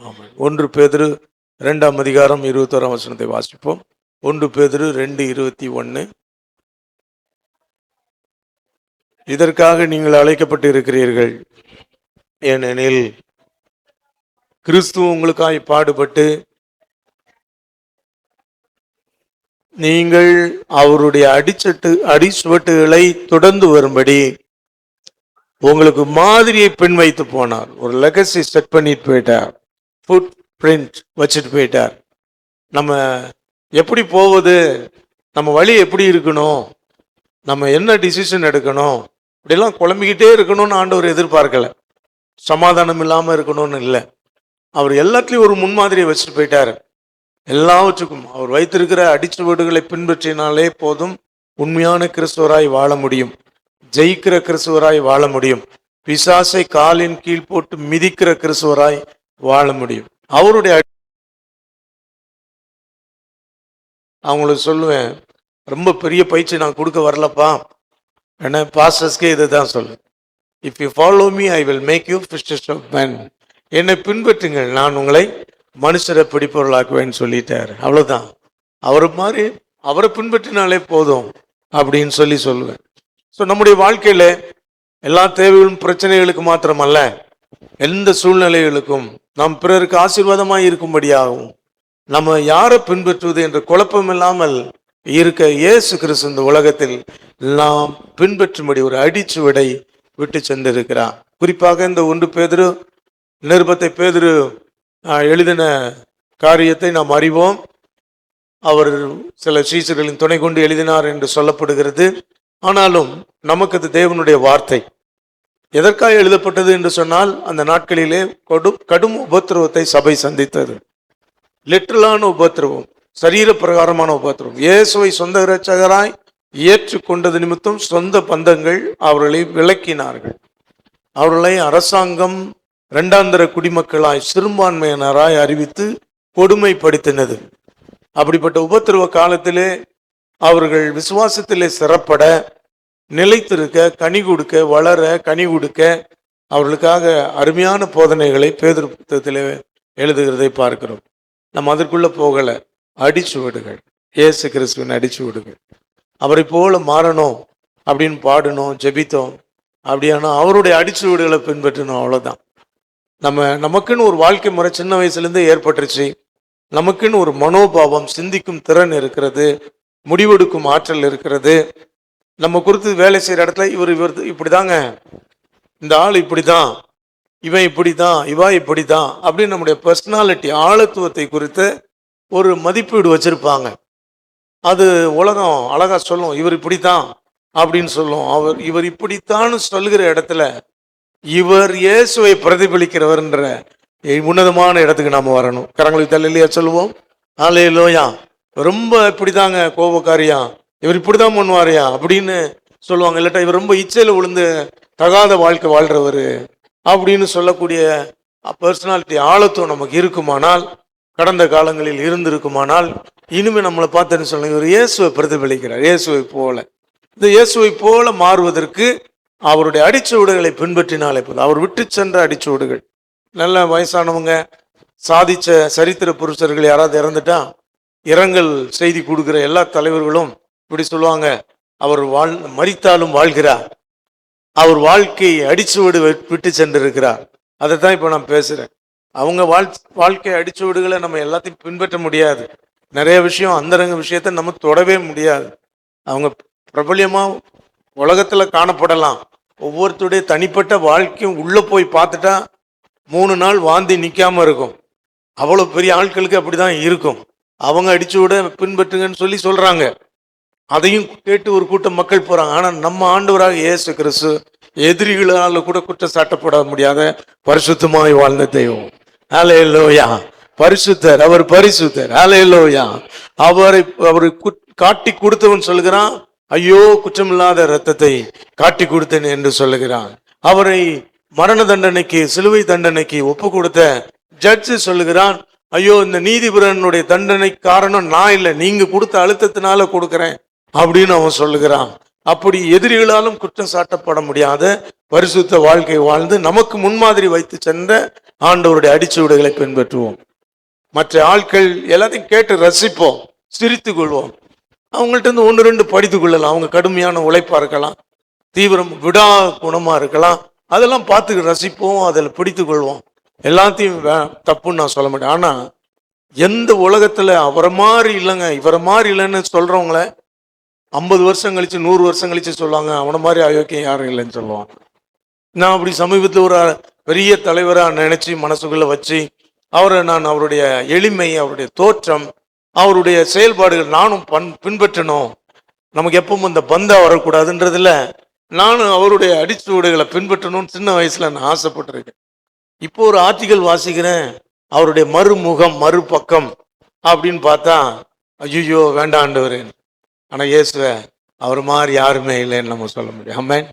ஆமாம். 1 பேதுரு 2ஆம் அதிகாரம் 21ஆம் வசனத்தை வாசிப்போம். 1 பேதுரு 2:21. இதற்காக நீங்கள் அழைக்கப்பட்டு இருக்கிறீர்கள், ஏனெனில் கிறிஸ்து உங்களுக்காய் பாடுபட்டு நீங்கள் அவருடைய அடிச்சுவட்டுகளை தொடர்ந்து வரும்படி உங்களுக்கு மாதிரியை பின் வைத்து போனார். ஒரு லெகசி செட் பண்ணிட்டு போயிட்டார், ஃபுட் பிரிண்ட் வச்சுட்டு போயிட்டார். நம்ம எப்படி போவது, நம்ம வழி எப்படி இருக்கணும், நம்ம என்ன டிசிஷன் எடுக்கணும், இப்படிலாம் குழம்பிக்கிட்டே இருக்கணும்னு ஆண்டவர் எதிர்பார்க்கல. சமாதானம் இல்லாமல் இருக்கணும்னு இல்லை. அவர் எல்லாத்துலேயும் ஒரு முன்மாதிரியை வச்சுட்டு போயிட்டார். எல்லாவற்றுக்கும் அவர் வைத்திருக்கிற அடிச்சுவடுகளை பின்பற்றினாலே போதும் உண்மையான கிறிஸ்துவராய் வாழ முடியும், ஜெயிக்கிற கிறிஸ்துவராய் வாழ முடியும், பிசாசை காலின் கீழ் போட்டு மிதிக்கிற கிறிஸ்துவராய் வாழ முடியும். அவருடைய அவங்களுக்கு சொல்லுவேன், ரொம்ப பெரிய பயிற்சி நான் கொடுக்க வரலப்பா, ஏன்னா பாஸ்டர்ஸ்கே இதை தான் சொல்லுவேன். If you follow me I will make you fishers of men. என்னை பின்பற்றுங்கள், நான் உங்களை மனுஷரை பிடிப்பவர்களாக்குவேன்னு சொல்லிட்டார். அவ்வளோதான். அவரை மாதிரி அவரை பின்பற்றினாலே போதும் அப்படின்னு சொல்லுவேன். ஸோ நம்முடைய வாழ்க்கையில் எல்லா தேவைகளும் பிரச்சனைகளுக்கு மாத்திரமல்ல, எந்த சூழ்நிலைகளுக்கும் நாம் பிறருக்கு ஆசீர்வாதமாக இருக்கும்படியாகவும் நம்ம யாரை பின்பற்றுவது என்ற குழப்பம் இல்லாமல் இருக்க இயேசு கிறிஸ்து இந்த உலகத்தில் நாம் பின்பற்றும்படி ஒரு அடிச்சுவடை விட்டு சென்றிருக்கிறார். குறிப்பாக இந்த 1 பேதுரு நிருபத்தை பேதுரு எழுதின காரியத்தை நாம் அறிவோம். அவர் சில சீசர்களின் துணை கொண்டு எழுதினார் என்று சொல்லப்படுகிறது. ஆனாலும் நமக்கு அது தேவனுடைய வார்த்தை. எதற்காக எழுதப்பட்டது என்று சொன்னால், அந்த நாட்களிலே கடும் உபத்திரவத்தை சபை சந்தித்தது. லிட்டரலான உபத்திரவம், சரீர பிரகாரமான உபத்திரவம். இயேசுவை சொந்த இரட்சகராய் ஏற்றுக்கொண்டது நிமித்தம் சொந்த பந்தங்கள் அவர்களை விலக்கினார்கள். அவர்களை அரசாங்கம் இரண்டாந்தர குடிமக்களாய் சிறுபான்மையினராய் அறிவித்து கொடுமைப்படுத்தினது. அப்படிப்பட்ட உபத்திரவ காலத்திலே அவர்கள் விசுவாசத்திலே சிறப்பட, நிலைத்திருக்க, கனி கொடுக்க, வளர, கனி கொடுக்க அவர்களுக்காக அருமையான போதனைகளை பேதுரு புத்தகத்திலே எழுதுகிறதை பார்க்கிறோம். நம்ம அதற்குள்ள போகல. அடிச்சுவடுகள், இயேசு கிறிஸ்துவின் அடிச்சுவடுகள். அவரை போல மாறணும் அப்படின்னு பாடணும், ஜெபித்தோம். அப்படியானா அவருடைய அடிச்சுவடுகளை பின்பற்றணும், அவ்வளோதான். நமக்குன்னு ஒரு வாழ்க்கை முறை சின்ன வயசுலேருந்தே ஏற்பட்டுருச்சு. நமக்குன்னு ஒரு மனோபாவம், சிந்திக்கும் திறன் இருக்கிறது, முடிவெடுக்கும் ஆற்றல் இருக்கிறது. நம்ம குறித்து வேலை செய்கிற இடத்துல இவர் இப்படிதாங்க, இந்த ஆள் இப்படிதான், இவன் இப்படிதான், இவா இப்படிதான் அப்படின்னு நம்முடைய பர்சனாலிட்டி, ஆழத்துவத்தை குறித்து ஒரு மதிப்பீடு வச்சிருப்பாங்க. அது உலகம் அழகா சொல்லும், இவர் இப்படித்தான் அப்படின்னு சொல்லும். இவர் இப்படித்தான்னு சொல்லுகிற இடத்துல இவர் இயேசுவை பிரதிபலிக்கிறவர்ன்ற உன்னதமான இடத்துக்கு நாம வரணும். கரங்களை தள்ளியா சொல்லுவோம், அல்லேலூயா. ரொம்ப இப்படிதாங்க கோபக்காரியா, இவர் இப்படிதான் பண்ணுவாரியா அப்படின்னு சொல்லுவாங்க. இல்லாட்டா இவர் ரொம்ப இச்சையில விழுந்து தகாத வாழ்க்கை வாழ்றவர் அப்படின்னு சொல்லக்கூடிய பர்சனாலிட்டி, ஆழத்துவம் நமக்கு இருக்குமானால், கடந்த காலங்களில் இருந்திருக்குமானால், இனிமே நம்மளை பார்த்துன்னு சொல்லுங்க, இவர் இயேசுவை பிரதிபலிக்கிறார். இயேசுவை போல, இந்த இயேசுவை போல மாறுவதற்கு அவருடைய அடிச்சுவடுகளை பின்பற்றினாலே போதும். அவர் விட்டு சென்ற அடிச்சுவடுகள். நல்ல வயசானவங்க, சாதிச்ச சரித்திர புருஷர்கள் யாராவது இறந்துட்டா இரங்கல் செய்தி கொடுக்குற எல்லா தலைவர்களும் இப்படி சொல்லுவாங்க, அவர் மரித்தாலும் வாழ்கிறார், அவர் வாழ்க்கையை அடிச்சுவடு விட்டு சென்றிருக்கிறார். அதை தான் இப்போ நான் பேசுகிறேன். அவங்க வாழ்க்கை அடிச்சுவடுகளை நம்ம எல்லாத்தையும் பின்பற்ற முடியாது. நிறைய விஷயம், அந்தரங்க விஷயத்தை நம்ம தொடவே முடியாது. அவங்க பிரபல்யமாக உலகத்தில் காணப்படலாம். ஒவ்வொருத்தருடைய தனிப்பட்ட வாழ்க்கையும் உள்ளே போய் பார்த்துட்டா 3 நாள் வாந்தி நிற்காம இருக்கும். அவ்வளோ பெரிய ஆட்களுக்கு அப்படிதான் இருக்கும். அவங்க அடிச்சு விட பின்பற்றுங்கன்னு சொல்றாங்க. அதையும் கேட்டு ஒரு கூட்டம் மக்கள் போறாங்க. ஆனால் நம்ம ஆண்டவராக இயேசு கிறிஸ்து எதிரிகளால் கூட குற்றம் சாட்டப்பட முடியாத பரிசுத்தமாய் வாழ்ந்த தெய்வம். அல்லேலூயா. பரிசுத்தர், அவர் பரிசுத்தர். அல்லேலூயா. அவரை காட்டி கொடுத்தவன் சொல்கிறான், ஐயோ குற்றமில்லாத இரத்தத்தை காட்டி கொடுத்தேன் என்று சொல்லுகிறான். அவரை மரண தண்டனைக்கு, சிலுவை தண்டனைக்கு ஒப்பு கொடுத்த ஜட்ஜு சொல்லுகிறான், ஐயோ இந்த நீதிபரனுடைய தண்டனை காரணம் நான் இல்லை, நீங்க கொடுத்த அழுத்தத்தினால கொடுக்கிறேன் அப்படின்னு அவன் சொல்லுகிறான். அப்படி எதிரிகளாலும் குற்றம் சாட்டப்பட முடியாத பரிசுத்த வாழ்க்கை வாழ்ந்து நமக்கு முன்மாதிரி வைத்து சென்ற ஆண்டவருடைய அடிச்சுவடுகளை பின்பற்றுவோம். மற்ற ஆட்கள் எல்லாத்தையும் கேட்டு ரசிப்போம், சிரித்து கொள்வோம். அவங்கள்ட்ட இருந்து ஒன்று ரெண்டு படித்து கொள்ளலாம். அவங்க கடுமையான உழைப்பா இருக்கலாம், தீவிரம் விடா குணமா இருக்கலாம். அதெல்லாம் பார்த்து ரசிப்போம், அதில் பிடித்து கொள்வோம். எல்லாத்தையும் தப்புன்னு நான் சொல்ல மாட்டேன். ஆனா எந்த உலகத்துல அவரை மாதிரி இல்லைங்க, இவரை மாதிரி இல்லைன்னு சொல்றவங்கள 50 வருஷம் கழிச்சு 100 வருஷம் கழிச்சு சொல்லுவாங்க, அவனை மாதிரி அயோக்கியம் யாரும் இல்லைன்னு சொல்லுவாங்க. நான் அப்படி சமீபத்தில் ஒரு பெரிய தலைவராக நினைச்சு மனசுக்குள்ள வச்சு நான் அவருடைய எளிமை, அவருடைய தோற்றம், அவருடைய செயல்பாடுகள் நானும் பின்பற்றணும். நமக்கு எப்பவும் இந்த பந்தா வரக்கூடாதுன்றதுல நானும் அவருடைய அடிச்சுவடுகளை பின்பற்றணும்னு சின்ன வயசுல நான் ஆசைப்பட்டிருக்கேன். இப்போ ஒரு ஆர்டிகல் வாசிக்கிறேன், அவருடைய மறுமுகம் மறுபக்கம் அப்படின்னு பார்த்தா ஐயோ வேண்டாண்டவர். ஆனா இயேசுவ அவர் மாதிரி யாருமே இல்லைன்னு நம்ம சொல்ல முடியும். ஆமென்.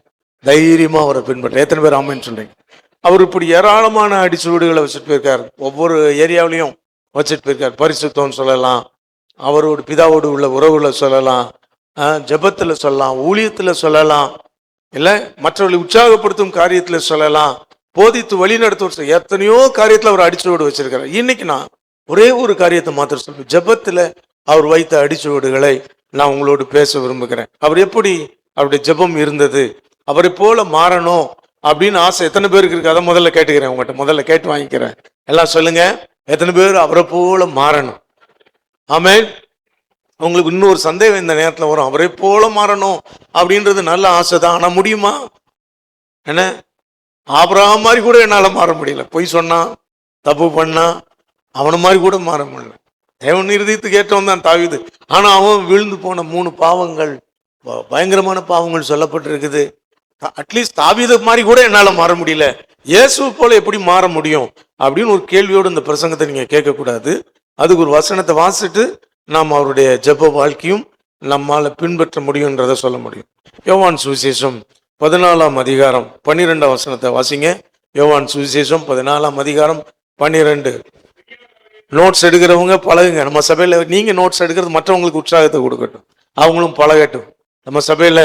தைரியமா அவரை பின்பற்ற எத்தனை பேர் ஆமென்னு சொல்றீங்க? அவர் இப்படி ஏராளமான அடிச்சுவடுகளை வச்சுட்டு போயிருக்கார், ஒவ்வொரு ஏரியாவிலையும் வச்சுட்டு போயிருக்கார். பரிசுத்தம் சொல்லலாம், அவரோட பிதாவோடு உள்ள உறவுகளை சொல்லலாம், ஜெபத்துல சொல்லலாம், ஊழியத்துல சொல்லலாம், இல்லை மற்றவர்களை உற்சாகப்படுத்தும் காரியத்துல சொல்லலாம், போதித்து வழி நடத்த எத்தனையோ காரியத்துல அவர் அடிச்சுவடு வச்சிருக்காரு. இன்னைக்கு நான் ஒரே ஒரு காரியத்தை மாத்திரம் சொல்றேன். ஜெபத்துல அவர் வைத்த அடிச்சுவடுகளை நான் உங்களோடு பேச விரும்புகிறேன். அவர் எப்படி அவருடைய ஜெபம் இருந்தது, அவரை போல மாறணும் அப்படின்னு ஆசை எத்தனை பேருக்கு இருக்கு? அதை முதல்ல கேட்டுக்கிறேன், உங்கள்கிட்ட முதல்ல கேட்டு வாங்கிக்கிறேன். எல்லாம் சொல்லுங்க, எத்தனை பேர் அவரை போல மாறணும்? ஆமென். உங்களுக்கு இன்னொரு சந்தேகம் இந்த நேரத்தில் வரும், அவரை போல மாறணும் அப்படின்றது நல்ல ஆசை தான், ஆனா முடியுமா? என்ன, ஆபிரகாம் மாதிரி கூட என்னால மாற முடியல. பொய் சொன்னா, தப்பு பண்ணா, அவனை மாதிரி கூட மாற முடியல. தேவன் இருதயத்துக்கு ஏற்றவன் தான் தாவீது. ஆனா அவன் விழுந்து போன 3 பாவங்கள், பயங்கரமான பாவங்கள் சொல்லப்பட்டிருக்குது. அட்லீஸ்ட் தாவீது மாதிரி கூட என்னால மாற முடியல, இயேசு போல எப்படி மாற முடியும் அப்படின்னு ஒரு கேள்வியோடு இந்த பிரசங்கத்தை நீங்க கேட்கக்கூடாது. அதுக்கு ஒரு வசனத்தை வாசிட்டு நாம் அவருடைய ஜெப வாழ்க்கையும் நம்மால பின்பற்ற முடியும்ன்றதை சொல்ல முடியும். யோவான் சுவிசேஷம் 14ஆம் அதிகாரம் 12ஆம் வசனத்தை வாசிங்க. யோவான் சுவிசேஷம் 14ஆம் அதிகாரம் 12. நோட்ஸ் எடுக்கிறவங்க பழகுங்க. நம்ம சபையில நீங்க நோட்ஸ் எடுக்கிறது மற்றவங்களுக்கு உற்சாகத்தை கொடுக்கட்டும், அவங்களும் பழகட்டும். நம்ம சபையில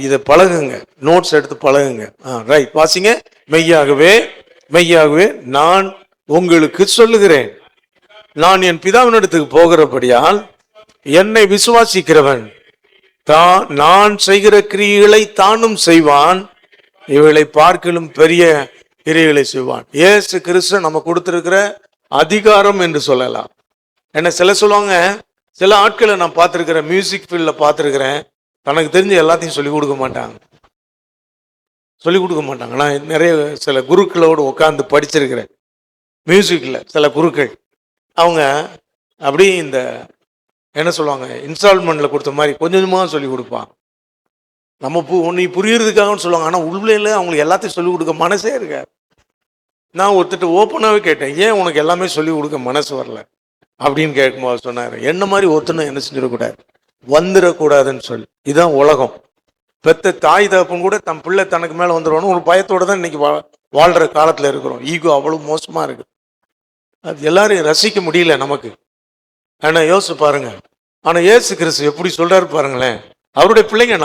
இதை பழகுங்க, நோட்ஸ் எடுத்து பழகுங்க. ரைட், வாசிங்க. மெய்யாகவே மெய்யாகவே நான் உங்களுக்கு சொல்லுகிறேன், நான் என் பிதாவினிடத்துக்கு போகிறபடியால் என்னை விசுவாசிக்கிறவன் நான் செய்கிற கிரியைகளை தானும் செய்வான், இவைகளை பார்க்கலும் பெரிய கிரியைகளை செய்வான். இயேசு கிறிஸ்து நம்ம கொடுத்திருக்கிற அதிகாரம் என்று சொல்லலாம். என்ன சில சொல்லுவாங்க, சில ஆட்களை நான் பார்த்துருக்கிறேன், மியூசிக் ஃபீல்டில் பார்த்துருக்கிறேன், தனக்கு தெரிஞ்ச எல்லாத்தையும் சொல்லிக் கொடுக்க மாட்டாங்க. நான் நிறைய சில குருக்களோடு உட்காந்து படிச்சிருக்கிறேன். மியூசிக்கில் சில குருக்கள் அவங்க அப்படி இந்த என்ன சொல்லுவாங்க, இன்ஸ்டால்மெண்ட்டில் கொடுத்த மாதிரி கொஞ்சம் கொஞ்சமாக சொல்லிக் கொடுப்பாங்க. நம்ம ஒன்று புரியறதுக்காகன்னு சொல்லுவாங்க, ஆனால் உள்ளே அவங்களுக்கு எல்லாத்தையும் சொல்லிக் கொடுக்க மனசே இருக்காது. நான் ஒருத்தட்ட ஓப்பனாகவே கேட்டேன், ஏன் உனக்கு எல்லாமே சொல்லிக் கொடுக்க மனசு வரல அப்படின்னு கேட்கும்போது சொன்னார், என்ன மாதிரி ஒருத்தனும் என்ன செஞ்சிடக்கூடாது, வந்துடக்கூடாதுன்னு சொல்லி. இதுதான் உலகம். பெத்த தாய் தகப்பன் கூட தன் பிள்ளை தனக்கு மேலே வந்துடுவானு ஒரு பயத்தோடு தான் இன்னைக்கு வாழ்கிற காலத்தில் இருக்கிறோம். ஈகோ அவ்வளோ மோசமாக இருக்குது. அது எல்லாரையும் ரசிக்க முடியல நமக்கு. ஆனால் யோசிச்சு பாருங்க, ஆனால் இயேசு கிறிஸ்து எப்படி சொல்றாரு பாருங்களேன். அவருடைய பிள்ளைங்க,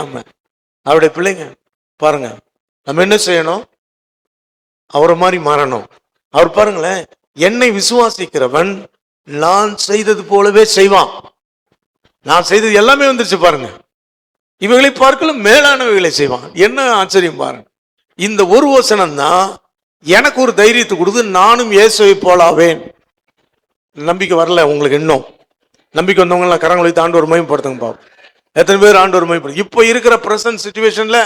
அவருடைய பிள்ளைங்க பாருங்க, நம்ம என்ன செய்யணும், அவரை மாதிரி மாறணும். அவர் பாருங்களேன், என்னை விசுவாசிக்கிறவன் நான் செய்தது போலவே செய்வான். நான் செய்தது எல்லாமே வந்துருச்சு பாருங்க, இவைகளை பார்க்கலும் மேலானவைகளை செய்வான். என்ன ஆச்சரியம் பாருங்க. இந்த ஒரு வசனம் தான் எனக்கு ஒரு தைரியத்தை கொடுத்து நானும் இயேசுவை போலாவேன். நம்பிக்கை வரல உங்களுக்கு? இன்னும் நம்பிக்கை வந்தவங்களாம் கரங்களை வைத்து ஆண்டவர் மகிமைப்படுத்துங்க பாப்போம். எத்தனை பேர் ஆண்டவர் மகிமைப்படுத்தும்? இப்போ இருக்கிற பிரசன்ட் சிச்சுவேஷன்ல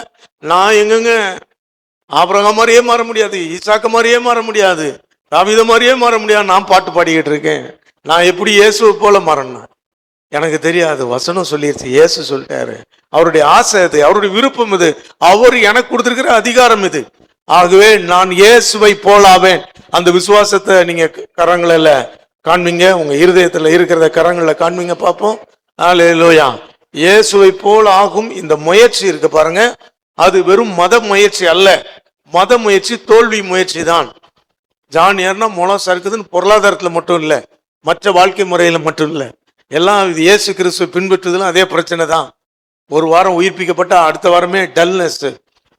நான் எங்கெங்க ஆபிரகாம் மாதிரியே மாற முடியாது, ஈசாக்கு மாதிரியே மாற முடியாது, தாவீது மாதிரியே மாற முடியாது. நான் பாட்டு பாடிக்கிட்டு இருக்கேன், நான் எப்படி இயேசுவை போல மாறணும் எனக்கு தெரியாது. வசனம் சொல்லிடுச்சு, இயேசு சொல்லிட்டாரு, அவருடைய ஆசை இது, அவருடைய விருப்பம் இது, அவர் எனக்கு கொடுத்திருக்கிற அதிகாரம் இது. ஆகவே நான் இயேசுவை போலாவேன். அந்த விசுவாசத்தை நீங்க கரங்களில் காண்பீங்க, உங்க இருதயத்துல இருக்கிறத கரங்களில் காண்பீங்க பார்ப்போம். அல்லேலூயா. இயேசுவை போல் ஆகும் இந்த முயற்சி இருக்கு பாருங்க, அது வெறும் மத முயற்சி அல்ல. மத முயற்சி தோல்வி முயற்சி தான். ஜான் ஏர்னா முளம் சறுக்குதுன்னு பொருளாதாரத்துல மட்டும் இல்லை, மற்ற வாழ்க்கை முறையில மட்டும் இல்லை, எல்லாம் இயேசு கிறிஸ்துவை பின்பற்றுதலும் அதே பிரச்சனை தான். ஒரு வாரம் உயிர்ப்பிக்கப்பட்ட அடுத்த வாரமே டல்னஸ்,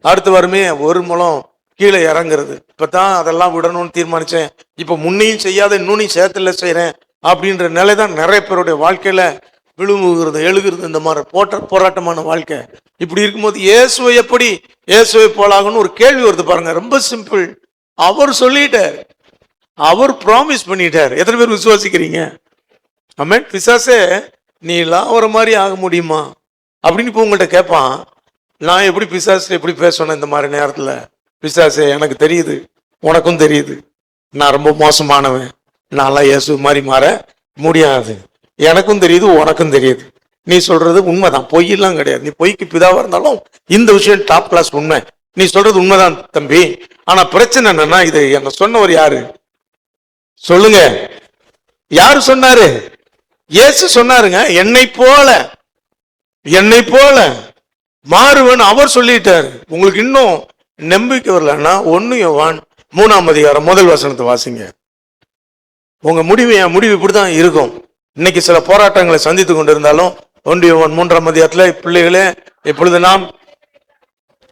அடுத்த வாரமே ஒரு முழம் கீழே இறங்குறது. இப்பதான் அதெல்லாம் விடணும்னு தீர்மானிச்சேன், இப்ப முன்னையும் செய்யாத இன்னொன்னையும் சேர்த்துல செய்யறேன் அப்படின்ற நிலை தான் நிறைய பேருடைய வாழ்க்கையில விழுவுகிறது, எழுகிறது. இந்த மாதிரி போராட்டமான வாழ்க்கை. இப்படி இருக்கும்போது இயேசுவை போலாகணும்னு ஒரு கேள்வி வருது பாருங்க. ரொம்ப சிம்பிள். அவர் சொல்லிட்டார், அவர் ப்ராமிஸ் பண்ணிட்டார். எத்தனை பேர் விசுவாசிக்கிறீங்க? ஆமென். பிசாசே நீ எல்லாம் ஒரு மாதிரி ஆக முடியுமா அப்படின்னு இப்போ உங்கள்கிட்ட கேட்பான். நான் எப்படி பிசாசு எப்படி பேசணும் இந்த மாதிரி நேரத்தில்? பிசாசே எனக்கு தெரியுது, உனக்கும் தெரியுது, நான் ரொம்ப மோசமானவன், நான்லாம் இயேசு மாதிரி மாற முடியாது. எனக்கும் தெரியுது, உனக்கும் தெரியுது. நீ சொல்றது உண்மைதான், பொய்யெல்லாம் கிடையாது. நீ பொய்க்கு பிதாவா இருந்தாலும் இந்த விஷயம் டாப் கிளாஸ் உண்மை. நீ சொல்றது உண்மைதான் தம்பி. ஆனா பிரச்சனை என்னன்னா, இது என்ன சொன்னவர் யாரு சொல்லுங்க? யாரு சொன்னாரு? இயேசு சொன்னாருங்க. என்னை போல மாறுவன் அவர் சொல்லிட்டாரு. உங்களுக்கு இன்னும் நம்பிக்கை வரலன்னா 1 யோவான் 3ஆம் அதிகாரம் 1 வசனத்தை வாசிங்க. உங்க முடிவு, என் முடிவு இப்படிதான் இருக்கும். இன்னைக்கு சில போராட்டங்களை சந்தித்து கொண்டிருந்தாலும் 1 யோவான் 3ஆம் அதிகாரத்துல, பிள்ளைகளே இப்பொழுது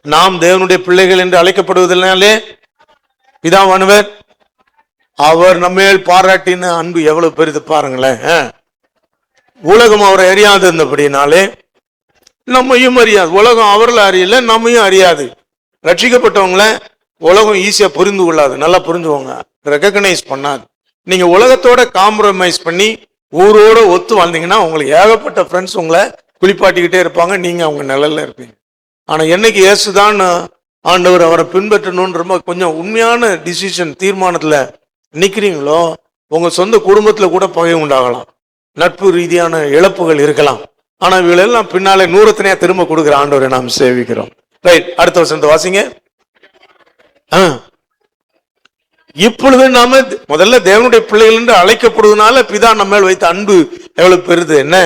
நாம் தேவனுடைய பிள்ளைகள் என்று அழைக்கப்படுவதனாலே பிதாவானவர் அவர் நம்மேல் பாராட்டின அன்பு எவ்வளவு பெரிது பாருங்களேன். உலகம் அவரை அறியாது இருந்தபடினாலே நம்மையும் அறியாது. உலகம் அவர்களை அறியல, நம்மையும் அறியாது. ரட்சிக்கப்பட்டவங்களை உலகம் ஈஸியா புரிந்து கொள்ளாது. நல்லா புரிஞ்சுவோங்க, ரெகக்னைஸ் பண்ணாது. நீங்க உலகத்தோட காம்ப்ரமைஸ் பண்ணி ஊரோட ஒத்து வாழ்ந்தீங்கன்னா உங்களுக்கு ஏகப்பட்ட ஃப்ரெண்ட்ஸ் உங்களை குளிப்பாட்டிக்கிட்டே இருப்பாங்க, நீங்க அவங்க நிழல்ல இருப்பீங்க. ஆனா என்னைக்கு இயேசுதான் ஆண்டவர், அவரை பின்பற்றணும்னு ரொம்ப கொஞ்சம் உண்மையான டிசிஷன் தீர்மானத்துல நிக்கிறீங்களோ, உங்க சொந்த குடும்பத்துல கூட பகை உண்டாகலாம், நட்பு ரீதியான இழப்புகள் இருக்கலாம். ஆனா இவளெல்லாம் பின்னாலே 100 திரும்ப கொடுக்குற ஆண்டவரை நாம் சேவிக்கிறோம். ரைட், அடுத்த வசனத்தை வாசிங்க. இப்பொழுது நாம முதல்ல தேவனுடைய பிள்ளைகள் என்று அழைக்கப்படுவதனால பிதா நம்ம மேல் வைத்த அன்பு எவ்வளவு பெருது. என்ன